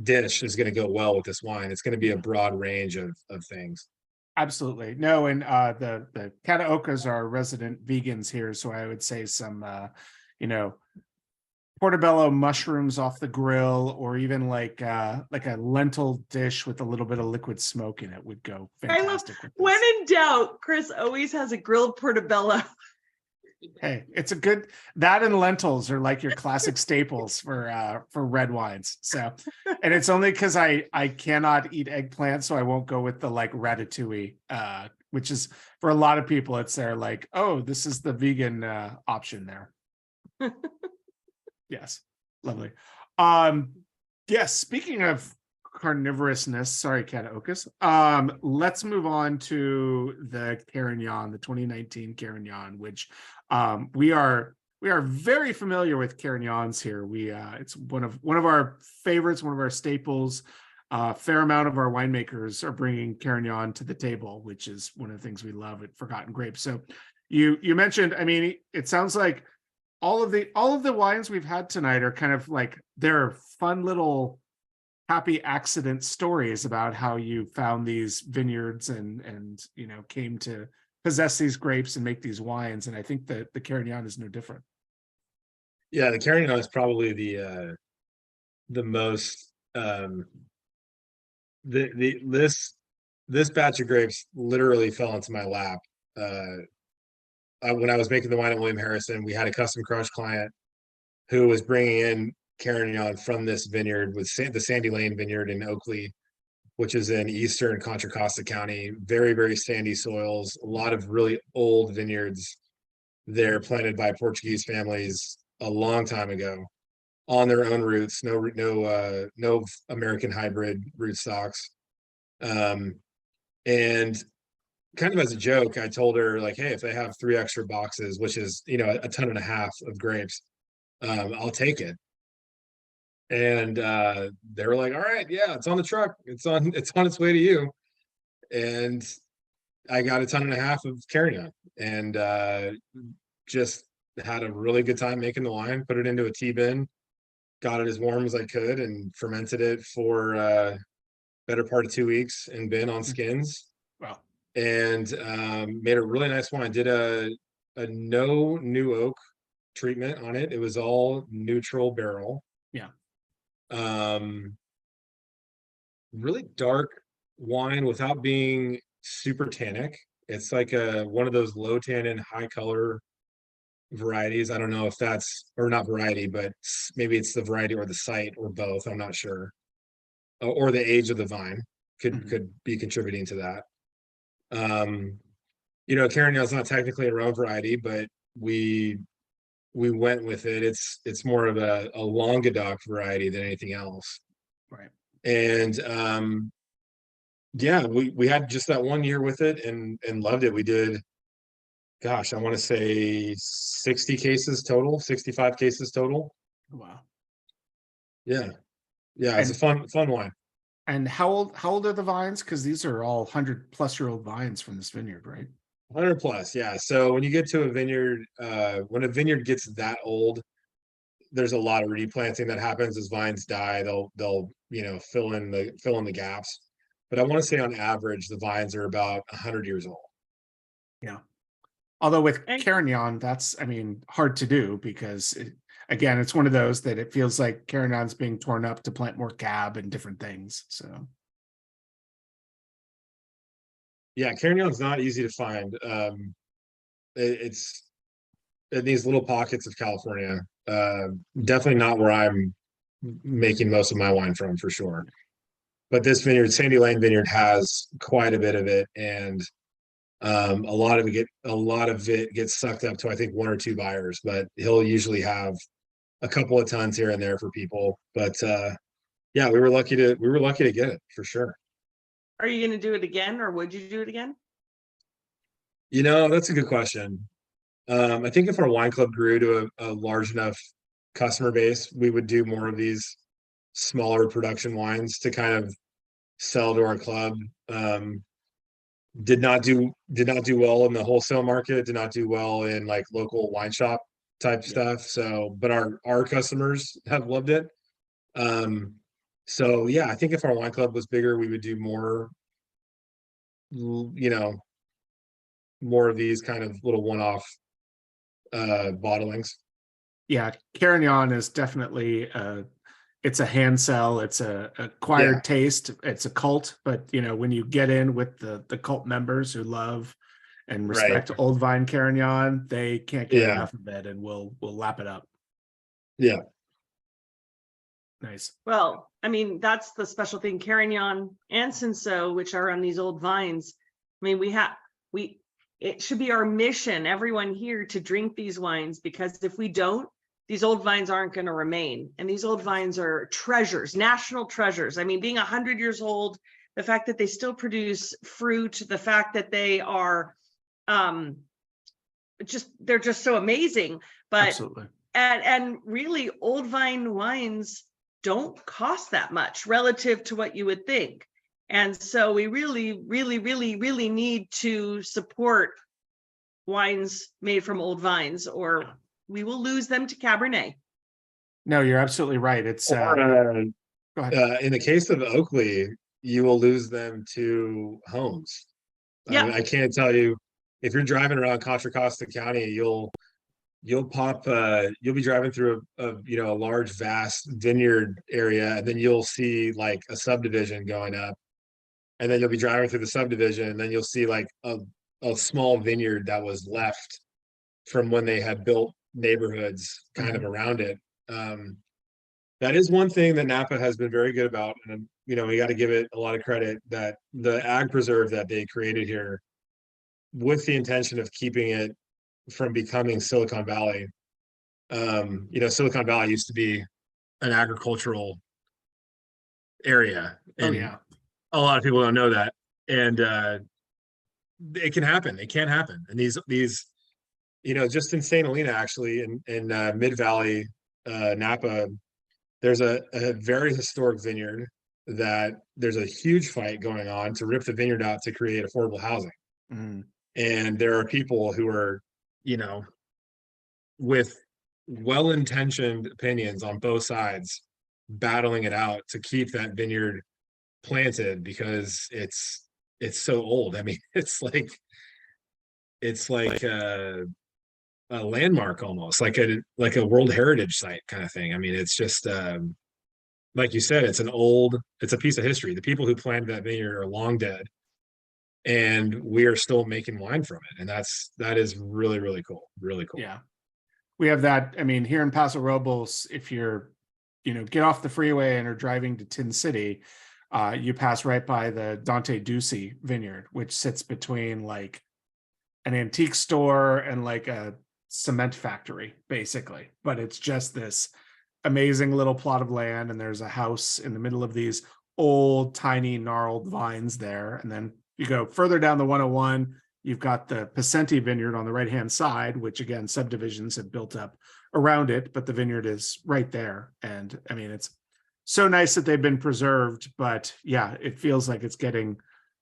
dish is going to go well with this wine. It's going to be a broad range of things. Absolutely. No, and the Cataocas are resident vegans here, so I would say some portobello mushrooms off the grill, or even like a lentil dish with a little bit of liquid smoke in it would go fantastic. When in doubt, Chris always has a grilled portobello. Hey, it's a good, that and lentils are like your classic staples for red wines. So, and it's only because I cannot eat eggplant, so I won't go with the like ratatouille, which is for a lot of people, it's their like, oh, this is the vegan option there. Yes, lovely. Yes, speaking of carnivorousness, sorry, Cataocas. Let's move on to the Carignane, the 2019 Carignane, which we are very familiar with Carignanes here. It's one of our favorites, one of our staples. Fair amount of our winemakers are bringing Carignane to the table, which is one of the things we love at Forgotten Grapes. So you mentioned, I mean, it sounds like all of the wines we've had tonight are kind of like, they're fun little happy accident stories about how you found these vineyards and came to possess these grapes and make these wines. And I think that the Carignane is no different. Yeah, the Carignane is probably the most this batch of grapes literally fell into my lap. When I was making the wine at William Harrison, we had a custom crush client who was bringing in Carignane from this vineyard with the Sandy Lane Vineyard in Oakley, which is in eastern Contra Costa County. Very, very sandy soils, a lot of really old vineyards They're planted by Portuguese families a long time ago on their own roots, no American hybrid rootstocks. And kind of as a joke, I told her like, hey, if they have 3 extra boxes, which is, you know, a ton and a half of grapes, I'll take it. And they were like, all right, yeah, it's on the truck. It's on its way to you. And I got a ton and a half of Carignan and just had a really good time making the wine, put it into a tea bin, got it as warm as I could and fermented it for better part of 2 weeks in bin on skins. Wow. And made a really nice wine. Did a no new oak treatment on it. It was all neutral barrel. Yeah. Really dark wine without being super tannic. It's like one of those low tannin, high color varieties. I don't know if that's, or not variety, but maybe it's the variety or the site or both. I'm not sure. Or the age of the vine could be contributing to that. You know, Carignan is not technically a Rhone variety, but we went with it. It's more of a Languedoc variety than anything else. Right. And yeah, we had just that 1 year with it and loved it. We did, gosh, I want to say 60 cases total, 65 cases total. Wow. Yeah. Yeah, it's a fun wine. And how old are the vines? Because these are all 100+ year old vines from this vineyard, right? 100 plus, yeah. So when you get to a vineyard, when a vineyard gets that old, there's a lot of replanting that happens as vines die. They'll you know fill in the gaps. But I want to say on average the vines are about 100 years old. Yeah. Although with And- Carignan, that's, I mean, hard to do because again, it's one of those that it feels like Carignan's being torn up to plant more cab and different things. So Yeah, Carignan's not easy to find. It's in these little pockets of California. Definitely not where I'm making most of my wine from, for sure. But this vineyard, Sandy Lane Vineyard, has quite a bit of it, and a lot of it gets sucked up to I think 1 or 2 buyers. But he'll usually have a couple of tons here and there for people. But yeah, we were lucky to get it for sure. Are you going to do it again, or would you do it again? You know, that's a good question. I think if our wine club grew to a large enough customer base, we would do more of these smaller production wines to kind of sell to our club. Did not do well in the wholesale market, did not do well in like local wine shop type stuff. So, but our customers have loved it. So yeah, I think if our wine club was bigger, we would do more, you know, more of these kind of little one-off bottlings. yeah, Carignan is definitely it's a hand sell, it's a acquired taste, it's a cult, but you know, when you get in with the cult members who love and respect old vine Carignan, they can't get enough of it and we'll lap it up. Yeah. Nice. Well, I mean, that's the special thing. Carignan and Cinsault, which are on these old vines. I mean, it should be our mission, everyone here, to drink these wines, because if we don't, these old vines aren't going to remain. And these old vines are treasures, national treasures. I mean, being 100 years old, the fact that they still produce fruit, the fact that they are they're just so amazing. But absolutely. And really, old vine wines don't cost that much relative to what you would think. And so we really, really, really, really need to support wines made from old vines, or we will lose them to Cabernet. No, you're absolutely right. It's Or, go ahead. in the case of Oakley, you will lose them to homes. Yeah. I can't tell you, if you're driving around Contra Costa County, you'll be driving through a large vast vineyard area, and then you'll see like a subdivision going up, and then you'll be driving through the subdivision, and then you'll see like a small vineyard that was left from when they had built neighborhoods kind of around it. That is one thing that Napa has been very good about, and we got to give it a lot of credit, that the ag preserve that they created here with the intention of keeping it from becoming Silicon Valley. Silicon Valley used to be an agricultural area, Oh and yeah. a lot of people don't know that. And it can happen. It can happen. And these just in St. Helena, actually, in Mid Valley, Napa, there's a very historic vineyard that there's a huge fight going on to rip the vineyard out to create affordable housing. Mm. And there are people who are, with well-intentioned opinions on both sides, battling it out to keep that vineyard planted because it's so old. I mean, it's like a landmark, almost like a World Heritage site kind of thing. I mean, it's just like you said, it's a piece of history. The people who planted that vineyard are long dead, and we are still making wine from it. And that is really, really cool. Really cool. Yeah. We have that. I mean, here in Paso Robles, if you're, get off the freeway and are driving to Tin City, you pass right by the Dante Ducey vineyard, which sits between like an antique store and like a cement factory, basically. But it's just this amazing little plot of land, and there's a house in the middle of these old, tiny, gnarled vines there. And then you go further down the 101, you've got the Pacenti vineyard on the right-hand side, which again, subdivisions have built up around it, but the vineyard is right there. And I mean, it's so nice that they've been preserved, but yeah, it feels like it's getting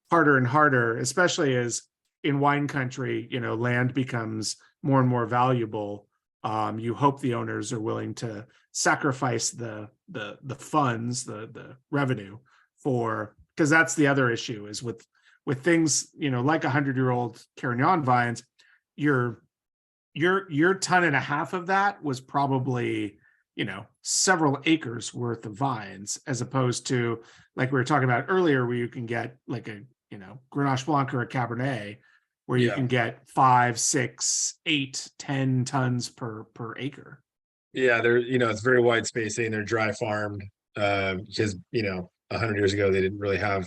harder and harder, especially as in wine country, land becomes more and more valuable. You hope the owners are willing to sacrifice the funds, the revenue because that's the other issue is with things, like 100-year-old Carignan vines, your ton and a half of that was probably, several acres worth of vines, as opposed to like we were talking about earlier, where you can get like a, Grenache Blanc or a Cabernet, where you can get 5, 6, 8, 10 tons per acre. Yeah, they're it's very wide spacing. They're dry farmed because 100 years ago they didn't really have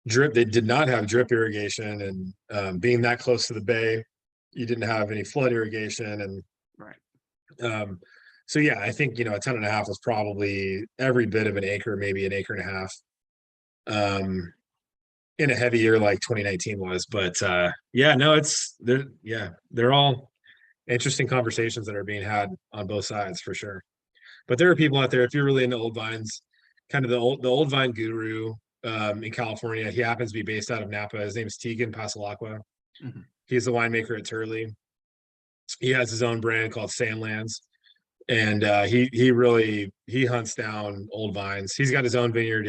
drip. They did not have drip irrigation, and being that close to the bay, you didn't have any flood irrigation, and right. So yeah, I think a ton and a half was probably every bit of an acre, maybe an acre and a half. In a heavy year like 2019 was, but they're all interesting conversations that are being had on both sides for sure. But there are people out there, if you're really into old vines, kind of the old vine guru in California. He happens to be based out of Napa. His name is Tegan Pasalacqua. Mm-hmm. He's the winemaker at Turley. He has his own brand called Sandlands, and he hunts down old vines. He's got his own vineyard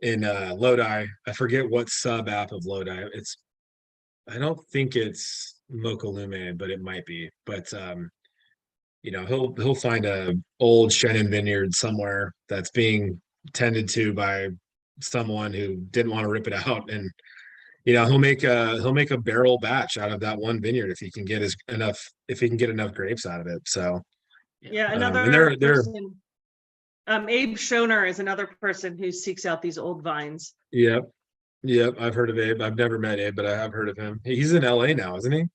in Lodi. I forget what sub app of Lodi. I don't think it's Mokalume, but it might be. But he'll find a old Shannon vineyard somewhere that's being tended to by someone who didn't want to rip it out, and he'll make a barrel batch out of that one vineyard if he can get enough grapes out of it. So Yeah, and another they're person, Abe Schoner is another person who seeks out these old vines. Yep, I've heard of Abe. I've never met Abe, but I have heard of him. He's in LA now, isn't he?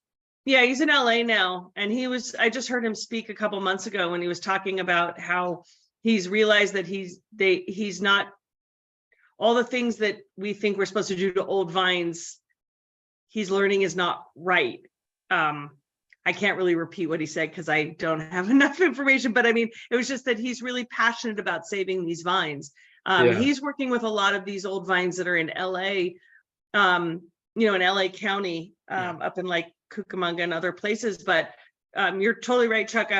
Yeah, he's in LA now, and I just heard him speak a couple months ago when he was talking about how he's realized that he's not all the things that we think we're supposed to do to old vines, he's learning is not right. I can't really repeat what he said because I don't have enough information, but I mean, it was just that he's really passionate about saving these vines. He's working with a lot of these old vines that are in LA, in LA County, up in like Cucamonga and other places. But you're totally right, Chuck.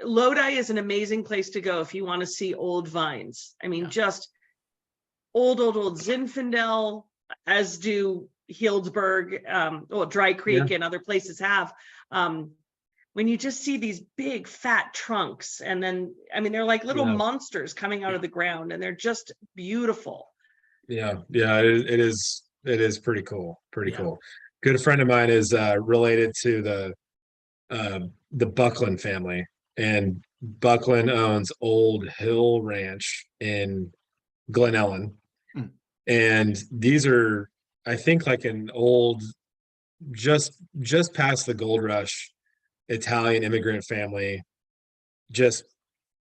Lodi is an amazing place to go if you want to see old vines. I mean, just old Zinfandel, as do Healdsburg, Dry Creek and other places have. When you just see these big fat trunks, and then they're like little monsters coming out of the ground, and they're just beautiful. It is pretty cool. Cool. Good friend of mine is related to the Buckland family, and Buckland owns Old Hill Ranch in Glen Ellen. And these are, I think, like an old just past the gold rush, Italian immigrant family just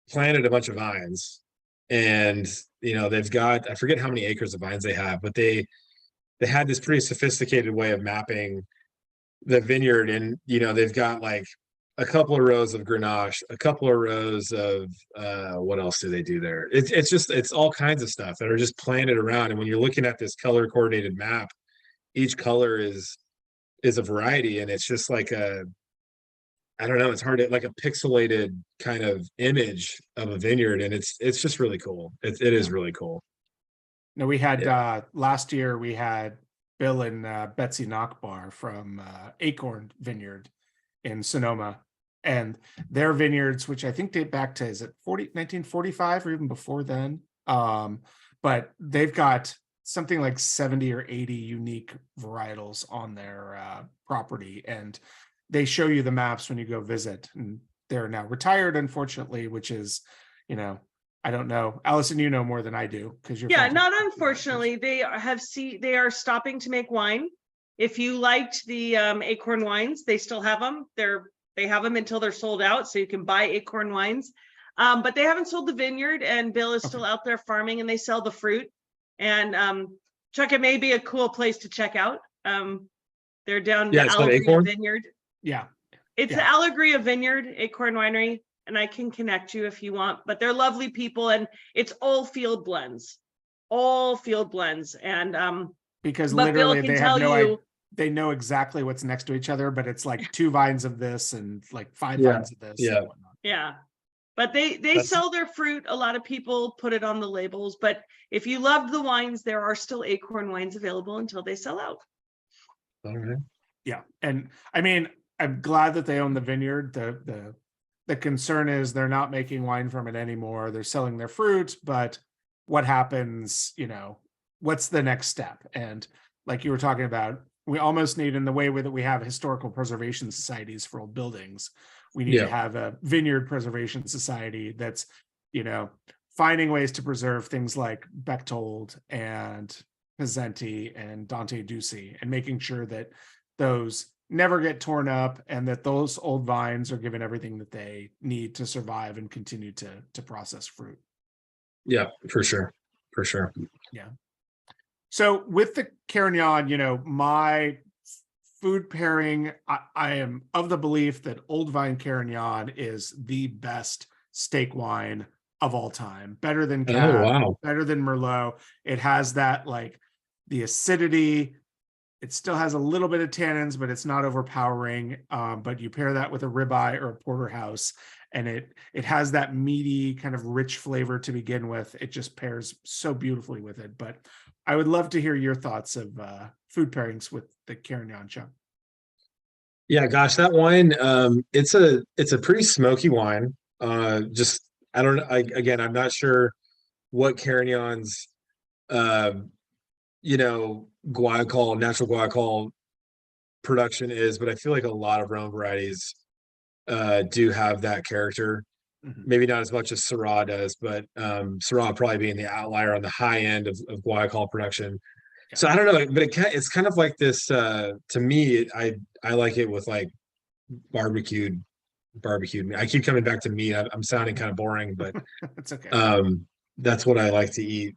planted a bunch of vines, and they've got, I forget how many acres of vines they have, but they had this pretty sophisticated way of mapping the vineyard, and they've got like a couple of rows of Grenache, a couple of rows of what else do they do there? It's all kinds of stuff that are just planted around, and when you're looking at this color coordinated map, each color is a variety, and it's just like I don't know, it's hard to, like a pixelated kind of image of a vineyard, and it's just really cool. It is really cool. No, we had last year we had Bill and Betsy Nachbar from Acorn Vineyard in Sonoma, and their vineyards, which I think date back to, is it 1945 or even before then? But they've got something like 70 or 80 unique varietals on their property, and they show you the maps when you go visit. And they're now retired, unfortunately, which is, I don't know. Allison, you know more than I do because you're not unfortunately. They are stopping to make wine. If you liked the Acorn wines, they still have them. They have them until they're sold out, so you can buy Acorn wines. But they haven't sold the vineyard, and Bill is still out there farming, and they sell the fruit. And Chuck, it may be a cool place to check out. They're down the Alegria Vineyard. Yeah. It's the Alegria Vineyard, Acorn Winery, and I can connect you if you want, but they're lovely people, and it's all field blends. And because literally they know exactly what's next to each other, but it's like 2 vines of this and like 5 vines of this. Yeah. And whatnot. Yeah. But they sell their fruit. A lot of people put it on the labels, but if you loved the wines, there are still Acorn wines available until they sell out. All right. Yeah. And I mean, I'm glad that they own the vineyard. The concern is they're not making wine from it anymore. They're selling their fruit, but what happens, what's the next step? And like you were talking about, we almost need, in the way that we have historical preservation societies for old buildings, we need to have a vineyard preservation society that's, finding ways to preserve things like Bechtold and Pezenti and Dante Ducey, and making sure that those never get torn up and that those old vines are given everything that they need to survive and continue to process fruit. Yeah, for sure. Yeah. So with the Carignane, my food pairing, I am of the belief that old vine Carignane is the best steak wine of all time. Better than Cab, better than Merlot. It has that, like, the acidity. It still has a little bit of tannins, but it's not overpowering. But you pair that with a ribeye or a porterhouse, and it has that meaty kind of rich flavor to begin with. It just pairs so beautifully with it. But I would love to hear your thoughts of food pairings with the Carignane, Chuck. Yeah, gosh, that wine, it's a pretty smoky wine. I don't know. Again, I'm not sure what Carignane's guaiacol, natural guaiacol production is, but I feel like a lot of Rhone varieties do have that character. Mm-hmm. Maybe not as much as Syrah does, but Syrah probably being the outlier on the high end of guaiacol production. Yeah. So I don't know, but it's kind of like this. To me, I like it with like barbecued meat. I keep coming back to meat. I'm sounding kind of boring, but it's okay. That's what I like to eat.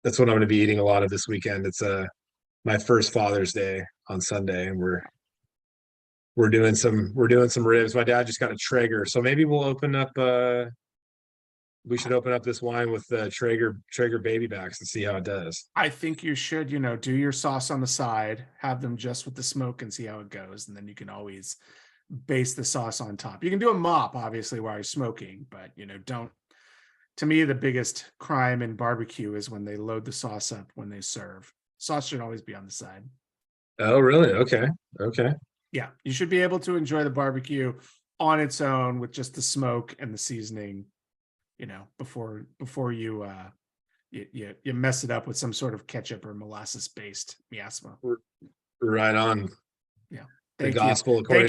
That's what I'm going to be eating a lot of this weekend. It's my first Father's Day on Sunday, and we're doing some ribs. My dad just got a Traeger, so maybe we'll open up. We should open up this wine with the Traeger baby backs and see how it does. I think you should, do your sauce on the side, have them just with the smoke and see how it goes, and then you can always base the sauce on top. You can do a mop, obviously, while you're smoking, but don't. To me, the biggest crime in barbecue is when they load the sauce up when they serve. Sauce should always be on the side. Oh, really? Okay. Yeah, you should be able to enjoy the barbecue on its own with just the smoke and the seasoning, before you you mess it up with some sort of ketchup or molasses based miasma. Right on. Yeah. Thank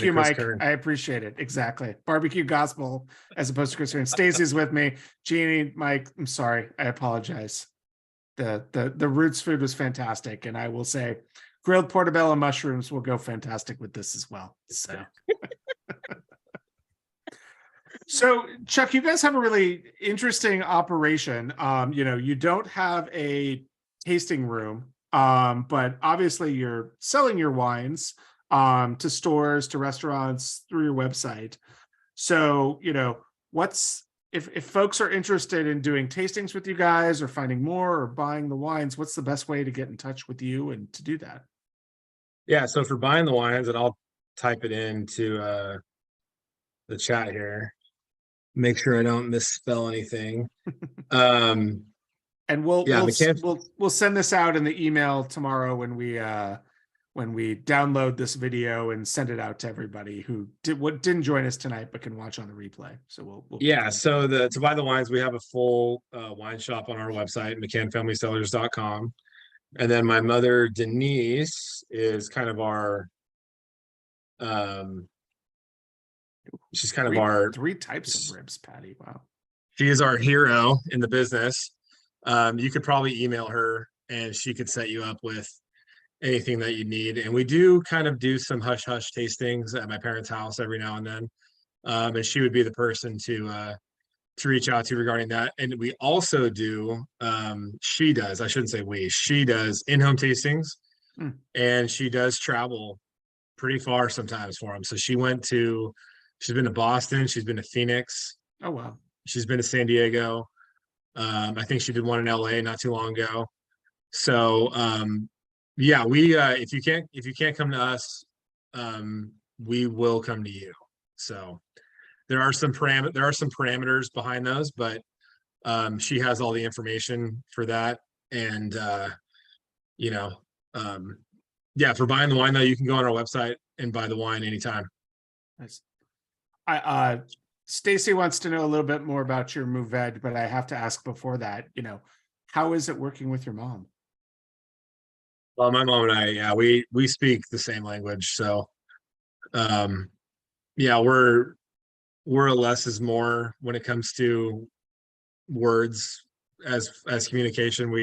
you, Mike. Kern. I appreciate it. Exactly. Barbecue gospel as opposed to Chris Kern. Stacy's with me. Jeannie, Mike, I'm sorry. I apologize. The Roots food was fantastic. And I will say, grilled portobello mushrooms will go fantastic with this as well. So Chuck, you guys have a really interesting operation. You don't have a tasting room, but obviously you're selling your wines to stores, to restaurants through your website. So, if folks are interested in doing tastings with you guys or finding more or buying the wines, what's the best way to get in touch with you and to do that? Yeah, so for buying the wines, and I'll type it into the chat here, make sure I don't misspell anything. And we'll McKahn. we'll send this out in the email tomorrow when we download this video and send it out to everybody who didn't join us tonight but can watch on the replay. So we'll Yeah, so to buy the wines, we have a full wine shop on our website, McKahnFamilyCellars.com. And then my mother Denise is kind of our she's kind of our three types of ribs, Patty. Wow. She is our hero in the business. You could probably email her and she could set you up with anything that you need. And we do kind of do some hush hush tastings at my parents' house every now and then. And she would be the person to reach out to regarding that. And we also do, she does in-home tastings. And she does travel pretty far sometimes for them. So she's been to Boston, she's been to Phoenix. Oh, wow. She's been to San Diego. I think she did one in LA not too long ago. So yeah, we if you can't come to us, we will come to you. So there are some parameters behind those, but she has all the information for that. And yeah, for buying the wine though, you can go on our website and buy the wine anytime. Nice. Stacy wants to know a little bit more about your Mourvedre, but I have to ask before that, how is it working with your mom? Well, my mom and I, yeah, we speak the same language. So yeah, we're a less is more when it comes to words as communication.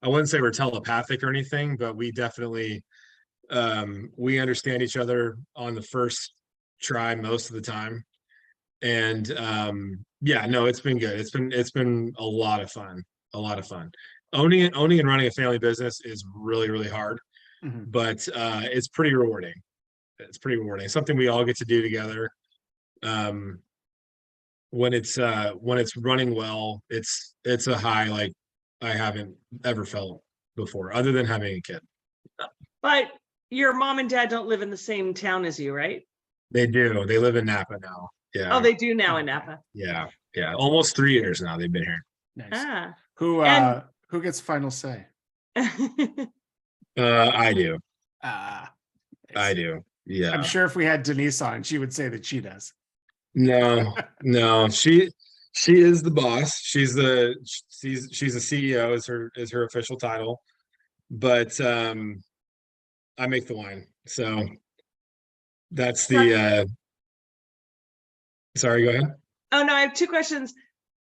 I wouldn't say we're telepathic or anything, but we definitely we understand each other on the first try most of the time. And yeah, no, it's been good. It's been a lot of fun. Owning and running a family business is really, really hard, but it's pretty rewarding. It's something we all get to do together. When it's running well, it's a high like I haven't ever felt before, other than having a kid. But your mom and dad don't live in the same town as you, right? They do. They live in Napa now. Yeah. Oh, they do now in Napa. Yeah. Almost 3 years now they've been here. Nice. Ah. Who gets final say? I do. I do. Yeah. I'm sure if we had Denise on, she would say that she does. No, she is the boss. She's the CEO is her official title, but I make the wine. So that's the sorry, go ahead. Oh no, I have 2 questions.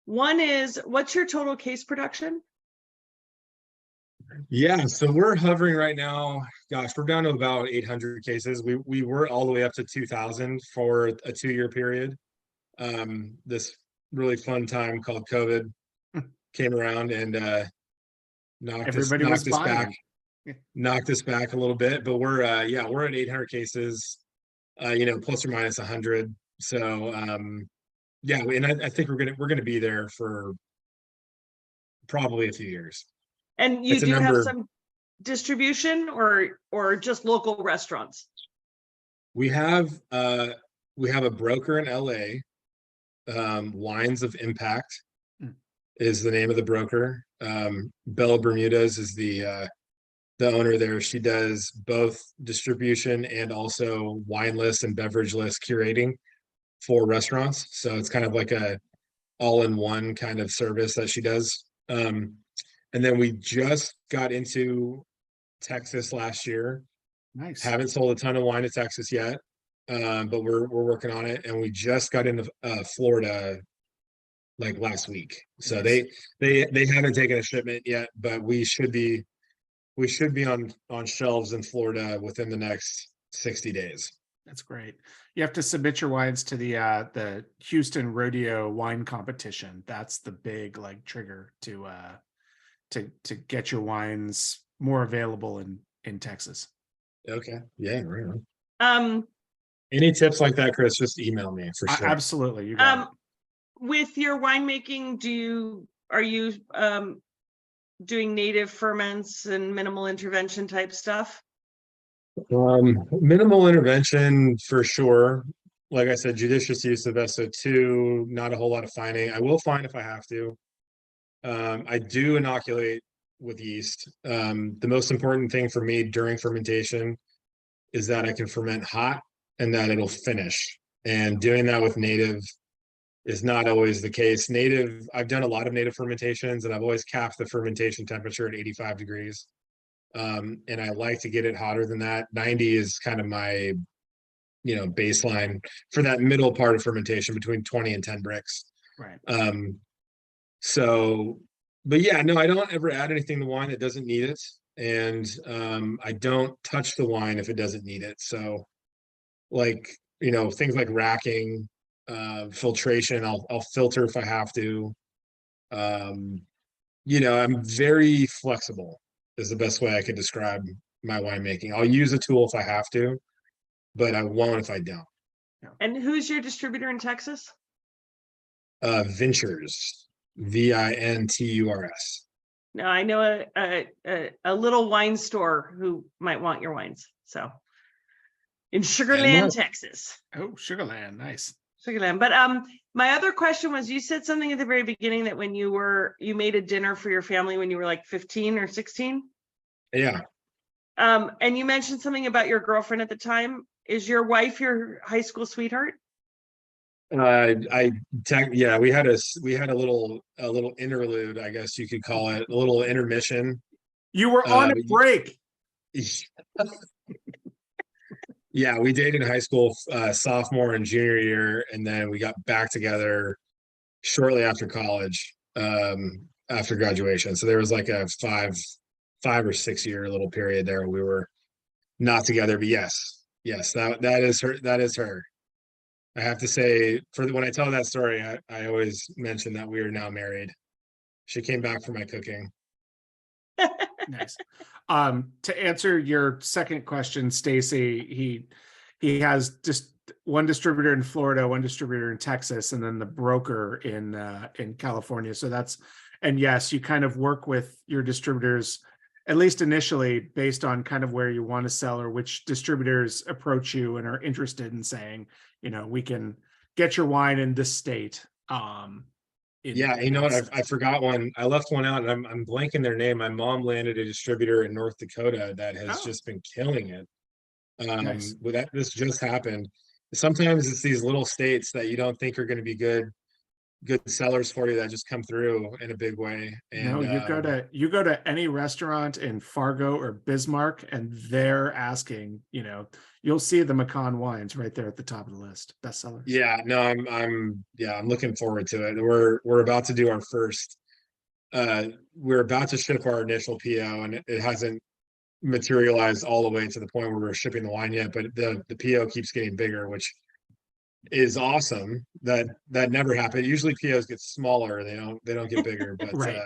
One is, what's your total case production? Yeah, so we're hovering right now. Gosh, we're down to about 800 cases. We were all the way up to 2,000 for a 2-year period. This really fun time called COVID came around and knocked us back a little bit. But we're at 800 cases, plus or minus 100. So yeah, and I think we're gonna be there for probably a few years. And you do have some distribution or just local restaurants? We have a broker in LA. Wines of Impact is the name of the broker. Bella Bermudez is the owner there. She does both distribution and also wine list and beverage list curating for restaurants. So it's kind of like a all-in-one kind of service that she does. And then we just got into Texas last year. Nice. Haven't sold a ton of wine to Texas yet, but we're working on it. And we just got into Florida like last week. So Nice. they haven't taken a shipment yet, but we should be we should be on shelves in Florida within the next 60 days. That's great. You have to submit your wines to the Houston Rodeo wine competition. That's the big like trigger to get your wines more available in Texas. Okay. Yeah. Right on. Um, Any tips like that, Chris, just email me for sure. Absolutely. You got it. with your winemaking, are you doing native ferments and minimal intervention type stuff? Minimal intervention for sure. Like I said, judicious use of SO2, not a whole lot of fining. I will fine if I have to. I do inoculate with yeast. The most important thing for me during fermentation is that I can ferment hot and that it'll finish. And doing that with native is not always the case. Native, I've done a lot of native fermentations and I've always capped the fermentation temperature at 85 degrees. And I like to get it hotter than that. 90 is kind of my, baseline for that middle part of fermentation between 20 and 10 bricks. Right. But yeah, no, I don't ever add anything to wine that doesn't need it. And I don't touch the wine if it doesn't need it. So like, things like racking, filtration, I'll filter if I have to. I'm very flexible is the best way I could describe my winemaking. I'll use a tool if I have to, but I won't if I don't. And who's your distributor in Texas? Ventures, Vinturs. No, I know a little wine store who might want your wines. So in Sugarland, Texas. Oh, Sugarland, nice. Sugarland. But my other question was, you said something at the very beginning that when you made a dinner for your family when you were like 15 or 16. Yeah. And you mentioned something about your girlfriend at the time. Is your wife your high school sweetheart? We had a little interlude, I guess you could call it, a little intermission. You were on a break. Yeah, we dated in high school, sophomore and junior year, and then we got back together shortly after college, after graduation. So there was like a 5 or 6 year little period there we were not together. But yes, that is her. That is her. I have to say, when I tell that story, I always mention that we are now married. She came back for my cooking. Nice. To answer your second question, Stacy, he has just one distributor in Florida, one distributor in Texas, and then the broker in California. So and yes, you kind of work with your distributors, at least initially, based on kind of where you want to sell or which distributors approach you and are interested in saying, we can get your wine in this state. Yeah, you know what? I forgot one. I left one out, and I'm blanking their name. My mom landed a distributor in North Dakota that has just been killing it. Nice. This just happened. Sometimes it's these little states that you don't think are going to be good sellers for you that just come through in a big way. And no, you go to any restaurant in Fargo or Bismarck, and they're asking, you'll see the McKahn wines right there at the top of the list, bestsellers. Yeah, no, I'm looking forward to it. We're about to do our first. We're about to ship our initial PO, and it hasn't materialized all the way to the point where we're shipping the wine yet. But the PO keeps getting bigger, which is awesome. That never happened. Usually POs get smaller; they don't get bigger. But right.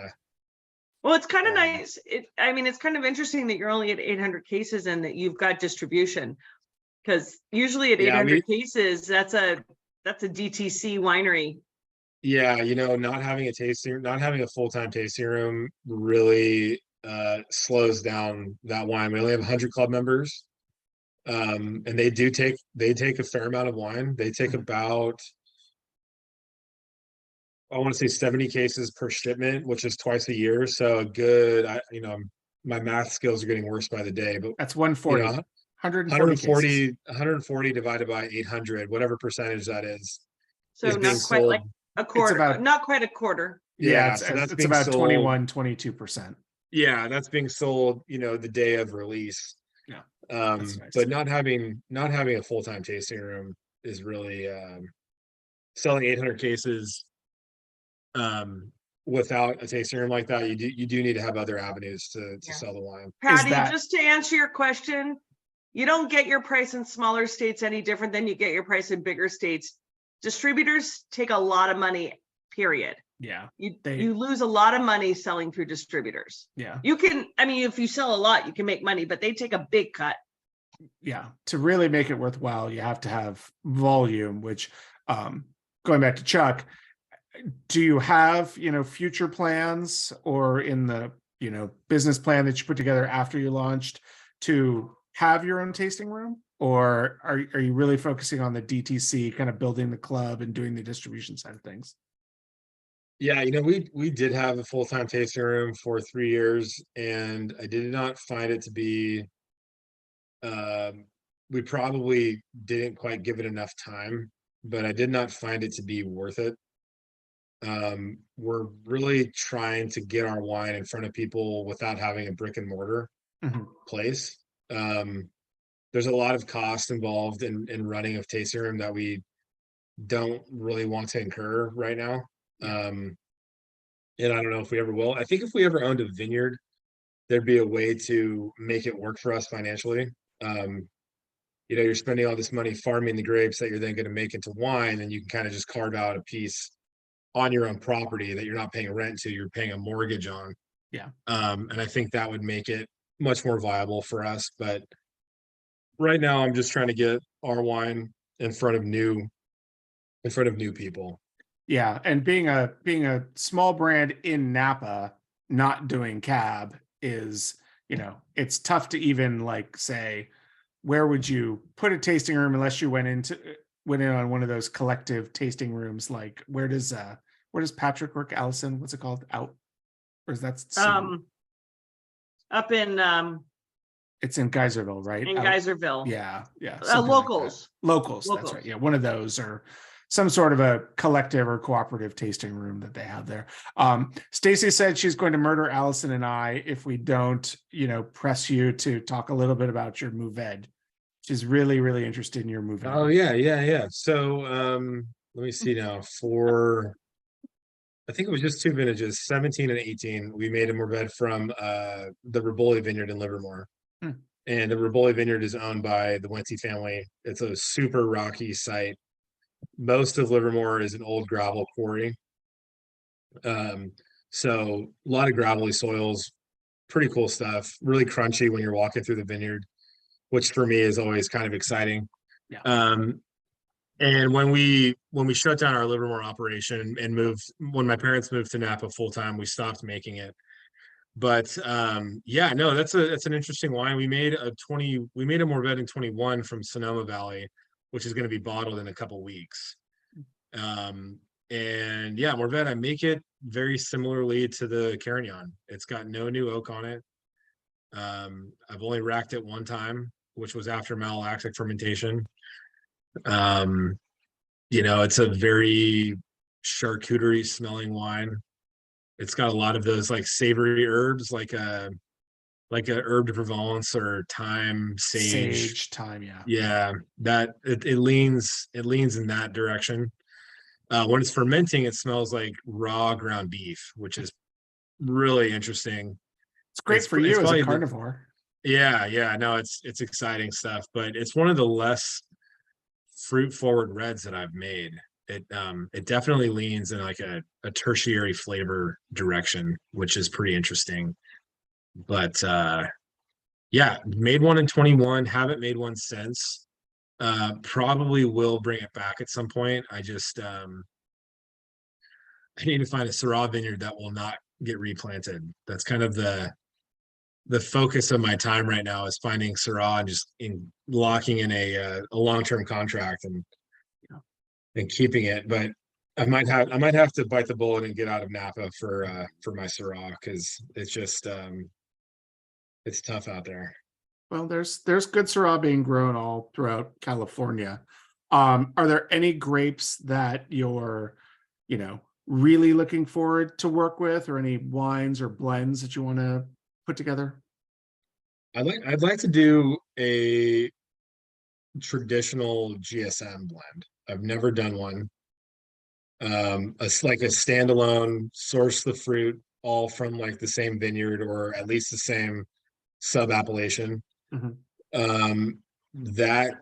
Well, it's kind of nice. It's kind of interesting that you're only at 800 cases and that you've got distribution, because usually at 800 cases, that's a DTC winery. Yeah, not having a full-time tasting room really slows down that wine. We only have 100 club members. And they take a fair amount of wine. They take about, I want to say 70 cases per shipment, which is twice a year. So my math skills are getting worse by the day, but that's 140. 140 divided by 800, whatever percentage that is. So not quite like a quarter, not quite a quarter. Yeah, it's about 22%. Yeah, that's being sold, the day of release. Yeah. Nice. But not having a full-time tasting room is really selling 800 cases without a tasting room like that, you do need to have other avenues to Yeah. sell the wine. Patty, that- just to answer your question, you don't get your price in smaller states any different than you get your price in bigger states. Distributors take a lot of money, period. Yeah, You They- you lose a lot of money selling through distributors. yeah, You can, I mean, if you sell a lot, you can make money, but they take a big cut. yeah. To really make it worthwhile, you have to have volume, which, going back to Chuck, do you have, future plans or in the, business plan that you put together after you launched to have your own tasting room? Or are you really focusing on the DTC, kind of building the club and doing the distribution side of things? Yeah, we did have a full-time tasting room for 3 years, and I did not find it to be, we probably didn't quite give it enough time, but I did not find it to be worth it. We're really trying to get our wine in front of people without having a brick and mortar Mhm. place. There's a lot of cost involved in running a tasting room that we don't really want to incur right now. And I don't know if we ever will. I think if we ever owned a vineyard, there'd be a way to make it work for us financially. You're spending all this money farming the grapes that you're then going to make into wine, and you can kind of just carve out a piece on your own property that you're not paying rent to, you're paying a mortgage on. Yeah. And I think that would make it much more viable for us. But right now I'm just trying to get our wine in front of new people. Yeah, and being a small brand in Napa, not doing cab is, it's tough to even like say, where would you put a tasting room unless you went in on one of those collective tasting rooms? Like where does Patrick work? Allison, what's it called? Out, or is that Up in it's in Geyserville, right? Out- Geyserville. Yeah, something like that. Locals. Locals, that's Locals. right. Yeah, one of those, or some sort of a collective or cooperative tasting room that they have there. Stacy said she's going to murder Allison and I if we don't, press you to talk a little bit about your Mourvèdre. She's really, really interested in your Mourvèdre. Oh yeah. So let me see now. I think it was just 2 vintages, 17 and 18. We made a Mourvèdre from the Riboli Vineyard in Livermore. Hmm. And the Riboli Vineyard is owned by the Wincy family. It's a super rocky site. Most of Livermore is an old gravel quarry. So a lot of gravelly soils, pretty cool stuff, really crunchy when you're walking through the vineyard, which for me is always kind of exciting. Yeah. And when we shut down our Livermore operation and when my parents moved to Napa full time, we stopped making it. But that's an interesting wine. We made a Mourvèdre in 21 from Sonoma Valley, which is going to be bottled in a couple weeks. Mourvèdre, I make it very similarly to the Carignane. It's got no new oak on it. I've only racked it one time, which was after malolactic fermentation. It's a very charcuterie smelling wine. It's got a lot of those like savory herbs, like a herb de Provence or thyme, sage. Thyme, yeah. Yeah, that it leans in that direction. When it's fermenting, it smells like raw ground beef, which is really interesting. It's great for you as a probably carnivore. No, it's exciting stuff, but it's one of the less fruit forward reds that I've made. It definitely leans in like a tertiary flavor direction, which is pretty interesting. But made one in 21, haven't made one since. Probably will bring it back at some point. I just I need to find a Syrah vineyard that will not get replanted. That's kind of the focus of my time right now, is finding Syrah and just locking in a long-term contract and keeping it. But I might have to bite the bullet and get out of Napa for my Syrah, because it's just it's tough out there. Well, there's good Syrah being grown all throughout California. Are there any grapes that you're, really looking forward to work with, or any wines or blends that you want to put together? I'd like to do a traditional GSM blend. I've never done one. like a standalone, source the fruit all from like the same vineyard or at least the same sub appellation. Mhm. That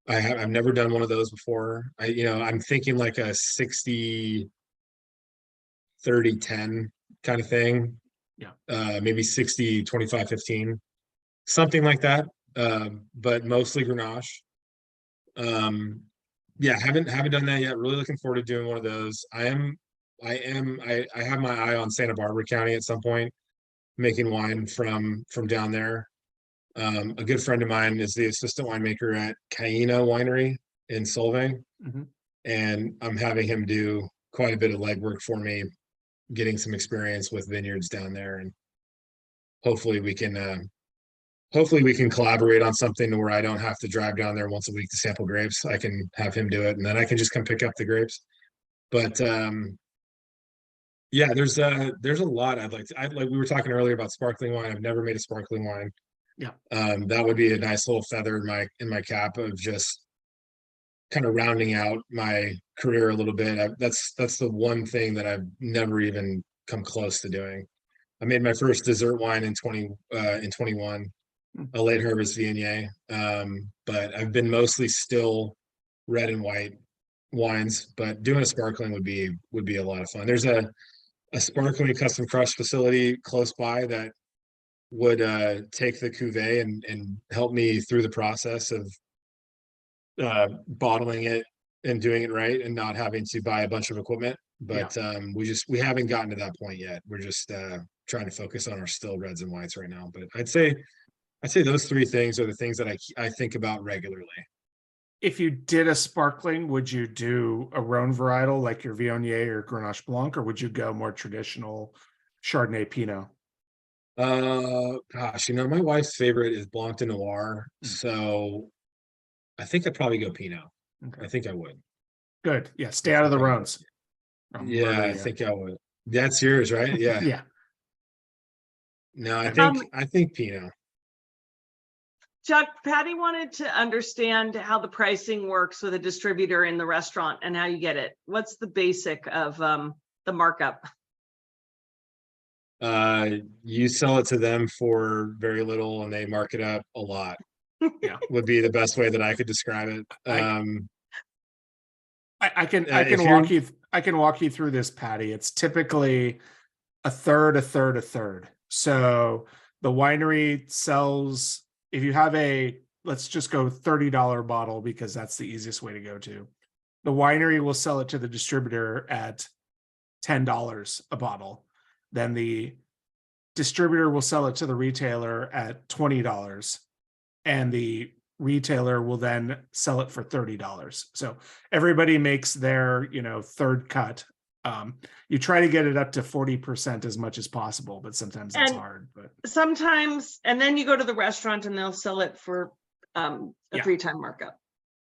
I've never done one of those before. I'm thinking like a 60-30-10 kind of thing. Yeah. Maybe 60-25-15, something like that. But mostly Grenache. Yeah, haven't done that yet. Really looking forward to doing one of those. I have my eye on Santa Barbara County at some point, making wine from down there. A good friend of mine is the assistant winemaker at Catie Winery in Solvang, Mhm. and I'm having him do quite a bit of legwork for me, getting some experience with vineyards down there, and hopefully we can collaborate on something where I don't have to drive down there once a week to sample grapes. I can have him do it, and then I can just come pick up the grapes. But yeah, there's a lot I'd like we were talking earlier about sparkling wine. I've never made a sparkling wine. Yeah. That would be a nice little feather in my cap of just kind of rounding out my career a little bit. That's the one thing that I've never even come close to doing. I made my first dessert wine in 21, a late harvest Viognier. But I've been mostly still red and white wines, but doing a sparkling would be a lot of fun. There's a sparkling custom crush facility close by that would take the cuvee and help me through the process of bottling it and doing it right and not having to buy a bunch of equipment. But we haven't gotten to that point yet. We're just trying to focus on our still reds and whites right now. But I'd say those three things are the things that I think about regularly. If you did a sparkling, would you do a Rhone varietal like your Viognier or Grenache Blanc, or would you go more traditional Chardonnay Pinot? Gosh, my wife's favorite is Blanc de Noir, so I think I'd probably go Pinot. Okay. I think I would. Good. Yeah, stay out of the Rhones. Yeah, I think I would. That's yours, right? Yeah. Yeah. No, I think Pinot. Chuck, Patty wanted to understand how the pricing works with a distributor in the restaurant and how you get it. What's the basic of the markup? You sell it to them for very little and they mark it up a lot. Yeah. Would be the best way that I could describe it. I can walk you through this, Patty. It's typically a third, a third, a third. So the winery sells, if you have let's just go $30 bottle because that's the easiest way to go to. The winery will sell it to the distributor at $10 a bottle. Then the distributor will sell it to the retailer at $20. And the retailer will then sell it for $30. So everybody makes their, third cut. You try to get it up to 40% as much as possible, but sometimes it's hard. But sometimes, and then you go to the restaurant and they'll sell it for a 3-time markup.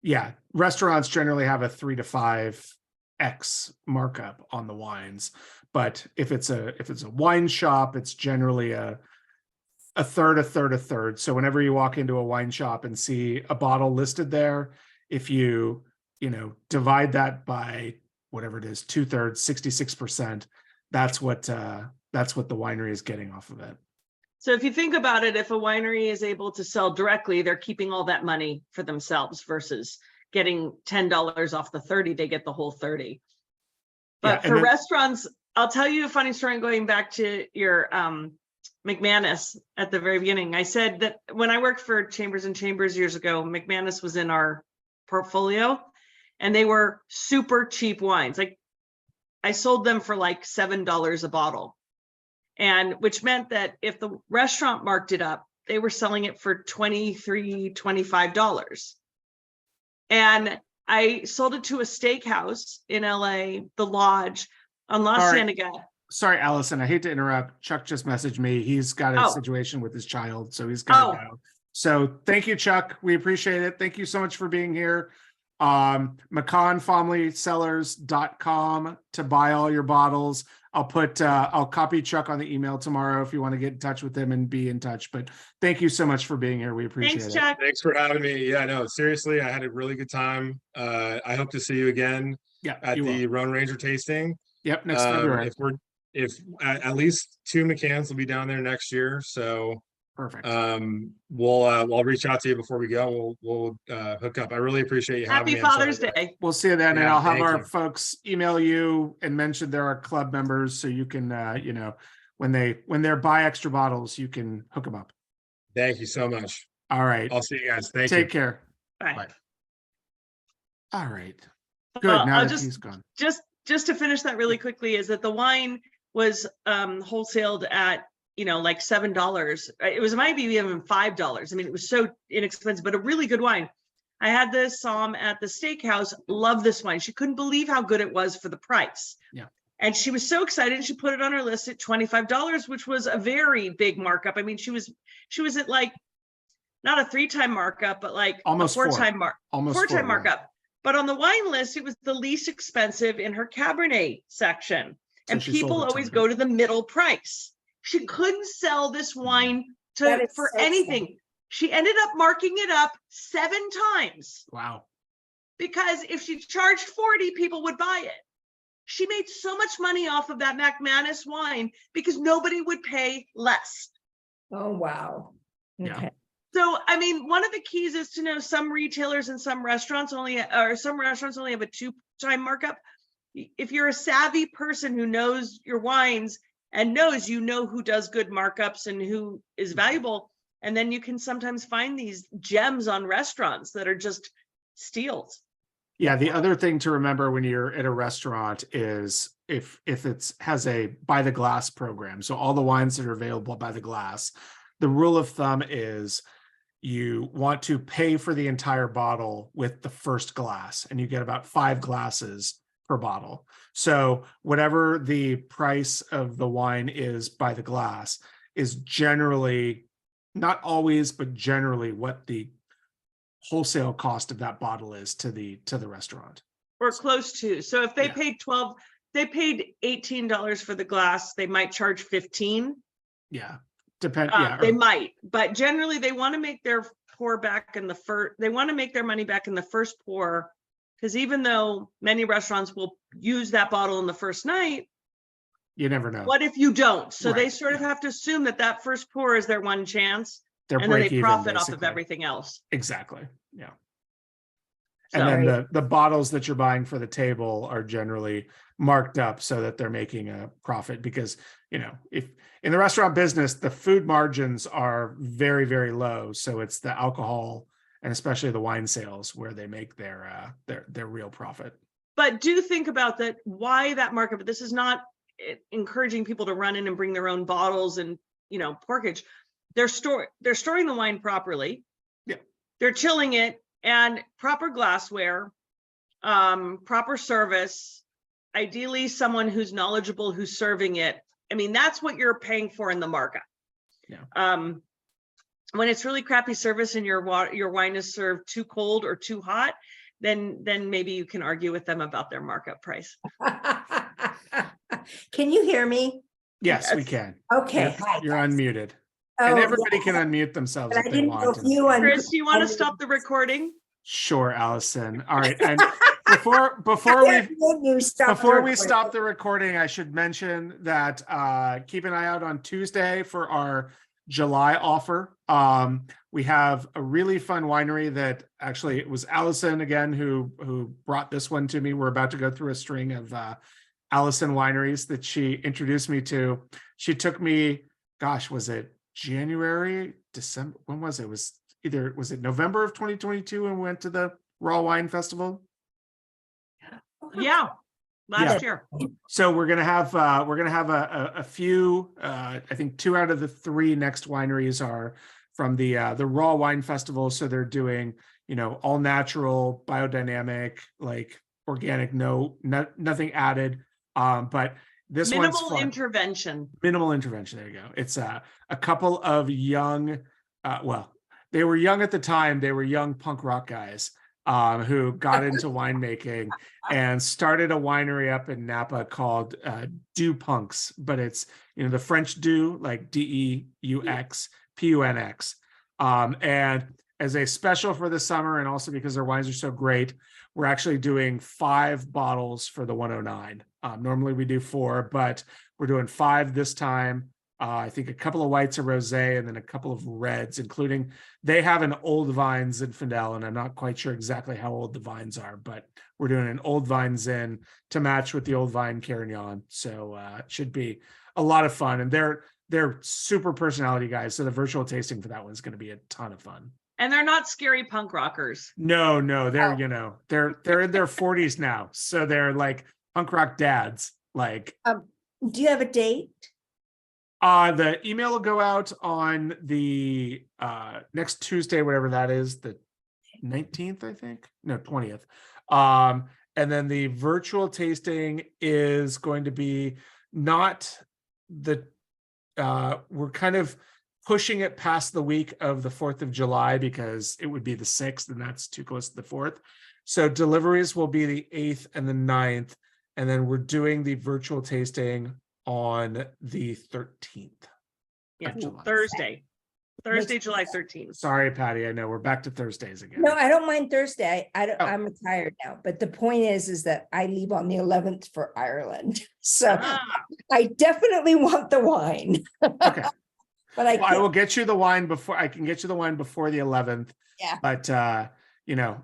Yeah, restaurants generally have a 3 to 5x markup on the wines, but if it's a wine shop, it's generally a third, a third, a third. So whenever you walk into a wine shop and see a bottle listed there, if you divide that by whatever it is, 2/3, 66%, that's what the winery is getting off of it. So if you think about it, if a winery is able to sell directly, they're keeping all that money for themselves versus getting $10 off the 30, they get the whole 30. But for restaurants, I'll tell you a funny story going back to your McManus at the very beginning. I said that when I worked for Chambers and Chambers years ago, McManus was in our portfolio and they were super cheap wines. Like I sold them for like $7 a bottle. And which meant that if the restaurant marked it up, they were selling it for $23, $25. And I sold it to a steakhouse in LA, the Lodge on La Cienega. Sorry, Allison, I hate to interrupt. Chuck just messaged me. He's got a situation with his child, so he's got to go. So thank you, Chuck. We appreciate it. Thank you so much for being here. McKahn to buy all your bottles. I'll copy Chuck on the email tomorrow if you want to get in touch with him and be in touch. But thank you so much for being here. We appreciate it. Thanks, Chuck. Thanks for having me. Yeah, no, seriously, I had a really good time. I hope to see you again. Yeah, at you the will. Rhone Ranger tasting. Yep, next February. If at least 2 McKahns will be down there next year. So Perfect. I'll reach out to you before we go. We'll hook up. I really appreciate you having Happy me. I'm sorry Father's that- Day. We'll see you then, and Yeah, I'll have thank our you. folks email you and mention there are club members, so you can, when they're buy extra bottles, you can hook them up. Thank you so much. All right. I'll see you guys. Thank Take you. care. Bye. Bye. All right. Good. Well, Now I'll that just- he's gone. Just to finish that really quickly, is that the wine was wholesaled at like $7. It might be even $5. I mean, it was so inexpensive, but a really good wine. I had this at the steakhouse. Love this wine. She couldn't believe how good it was for the price. Yeah. And she was so excited. She put it on her list at $25, which was a very big markup. I mean, she was at like not a 3-time markup, but like Almost a 4-time Almost 4-time yeah. markup. But on the wine list, it was the least expensive in her Cabernet section. So And she sold people it to always her. go to the middle price. She couldn't sell this wine That is for so sad. anything. She ended up marking it up 7 times Wow. because if she charged 40, people would buy it. She made so much money off of that McManus wine because nobody would pay less. Oh, wow. Yeah. Okay. So, I mean, one of the keys is to know some retailers and some restaurants only have a 2-time markup. If you're a savvy person who knows your wines and knows who does good markups and who is valuable, and then you can sometimes find these gems on restaurants that are just steals. Yeah, the other thing to remember when you're at a restaurant is if it has a by the glass program, so all the wines that are available by the glass, the rule of thumb is you want to pay for the entire bottle with the first glass, and you get about 5 glasses per bottle. So whatever the price of the wine is by the glass is generally, not always, but generally what the wholesale cost of that bottle is to the restaurant. Or close to. So if they Yeah. paid $18 for the glass, they might charge 15. Yeah. Depend. They might, but generally they want to make their pour back in the first. They want to make their money back in the first pour, because even though many restaurants will use that bottle in the first night, you never know. what if you don't? So they Right, sort of have to assume that first pour is their one chance, They're and then break they even, profit off of basically. everything else. Exactly. Yeah. So, And then the bottles that you're buying for the table are generally marked up so that they're making a profit, because if in the restaurant business, the food margins are very, very low. So it's the alcohol and especially the wine sales where they make their real profit. but do think about that. Why that markup? This is not encouraging people to run in and bring their own bottles and porkage. They're storing the wine properly. Yeah. They're chilling it, and proper glassware, proper service, ideally someone who's knowledgeable who's serving it. I mean, that's what you're paying for in the markup. Yeah. When it's really crappy service and your wine is served too cold or too hot, then maybe you can argue with them about their markup price. Can you hear me? Yes, we Yes. can. Okay. Yep, Hi, you're guys. unmuted. Oh, And everybody yes. can unmute themselves But if I they didn't know want. if you and Chris, do you want to stop the recording? Sure, Allison. All right. And before we stop the recording, I should mention that keep an eye out on Tuesday for our July offer. We have a really fun winery that actually it was Allison again who brought this one to me. We're about to go through a string of Allison wineries that she introduced me to. She took me, gosh, was it January, December? When was it? Was it November of 2022 when we went to the Raw Wine Festival? Yeah, last year. So we're gonna have a few. I think 2 out of the 3 next wineries are from the Raw Wine Festival. So they're doing all natural, biodynamic, like organic, nothing added. But this one's Minimal fun. intervention. Minimal intervention. There you go. It's a couple of young. Well, they were young at the time. They were young punk rock guys who got into winemaking and started a winery up in Napa called Deux Punks, but it's the French Deux, like DEUX, PUNX, and as a special for the summer, and also because their wines are so great, we're actually doing 5 bottles for the 109. Normally we do 4, but we're doing 5 this time. I think a couple of whites, a rosé, and then a couple of reds, including they have an old vine Zinfandel, and I'm not quite sure exactly how old the vines are, but we're doing an old vine Zin to match with the old vine Carignan. So it should be a lot of fun, and they're super personality guys. So the virtual tasting for that one's going to be a ton of fun. And they're not scary punk rockers. No, they're Oh. they're in their 40s now, so they're like punk rock dads. Like, Do you have a date? the email will go out on the next Tuesday, whatever that is, the 19th, I think. No, 20th. And then the virtual tasting is going to be not the we're kind of pushing it past the week of the 4th of July because it would be the 6th, and that's too close to the 4th. So deliveries will be the 8th and the 9th, and then we're doing the virtual tasting on the 13th. Yeah, July. Thursday, July 13th. Sorry, Patty. I know we're back to Thursdays again. No, I don't mind Thursday. I don't, Oh. I'm retired now, but the point is that I leave on the 11th for Ireland. So Ah, I definitely want the wine. Okay. But I Well, I can't, will get you the wine before I can get you the wine before the 11th. Yeah. But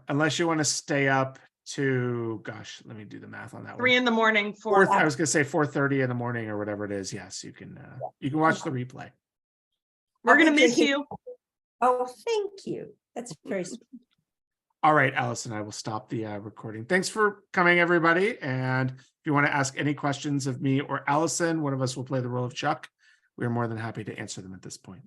unless you want to stay up to, gosh, let me do the math on that 3 one. in the morning, 4. I was gonna say 4:30 in the morning or whatever it is. Yes, you can watch the replay. We're I'll be gonna miss drinking- you. oh, thank you. That's very sweet. All right, Allison, I will stop the recording. Thanks for coming, everybody. And if you want to ask any questions of me or Allison, one of us will play the role of Chuck. We are more than happy to answer them at this point.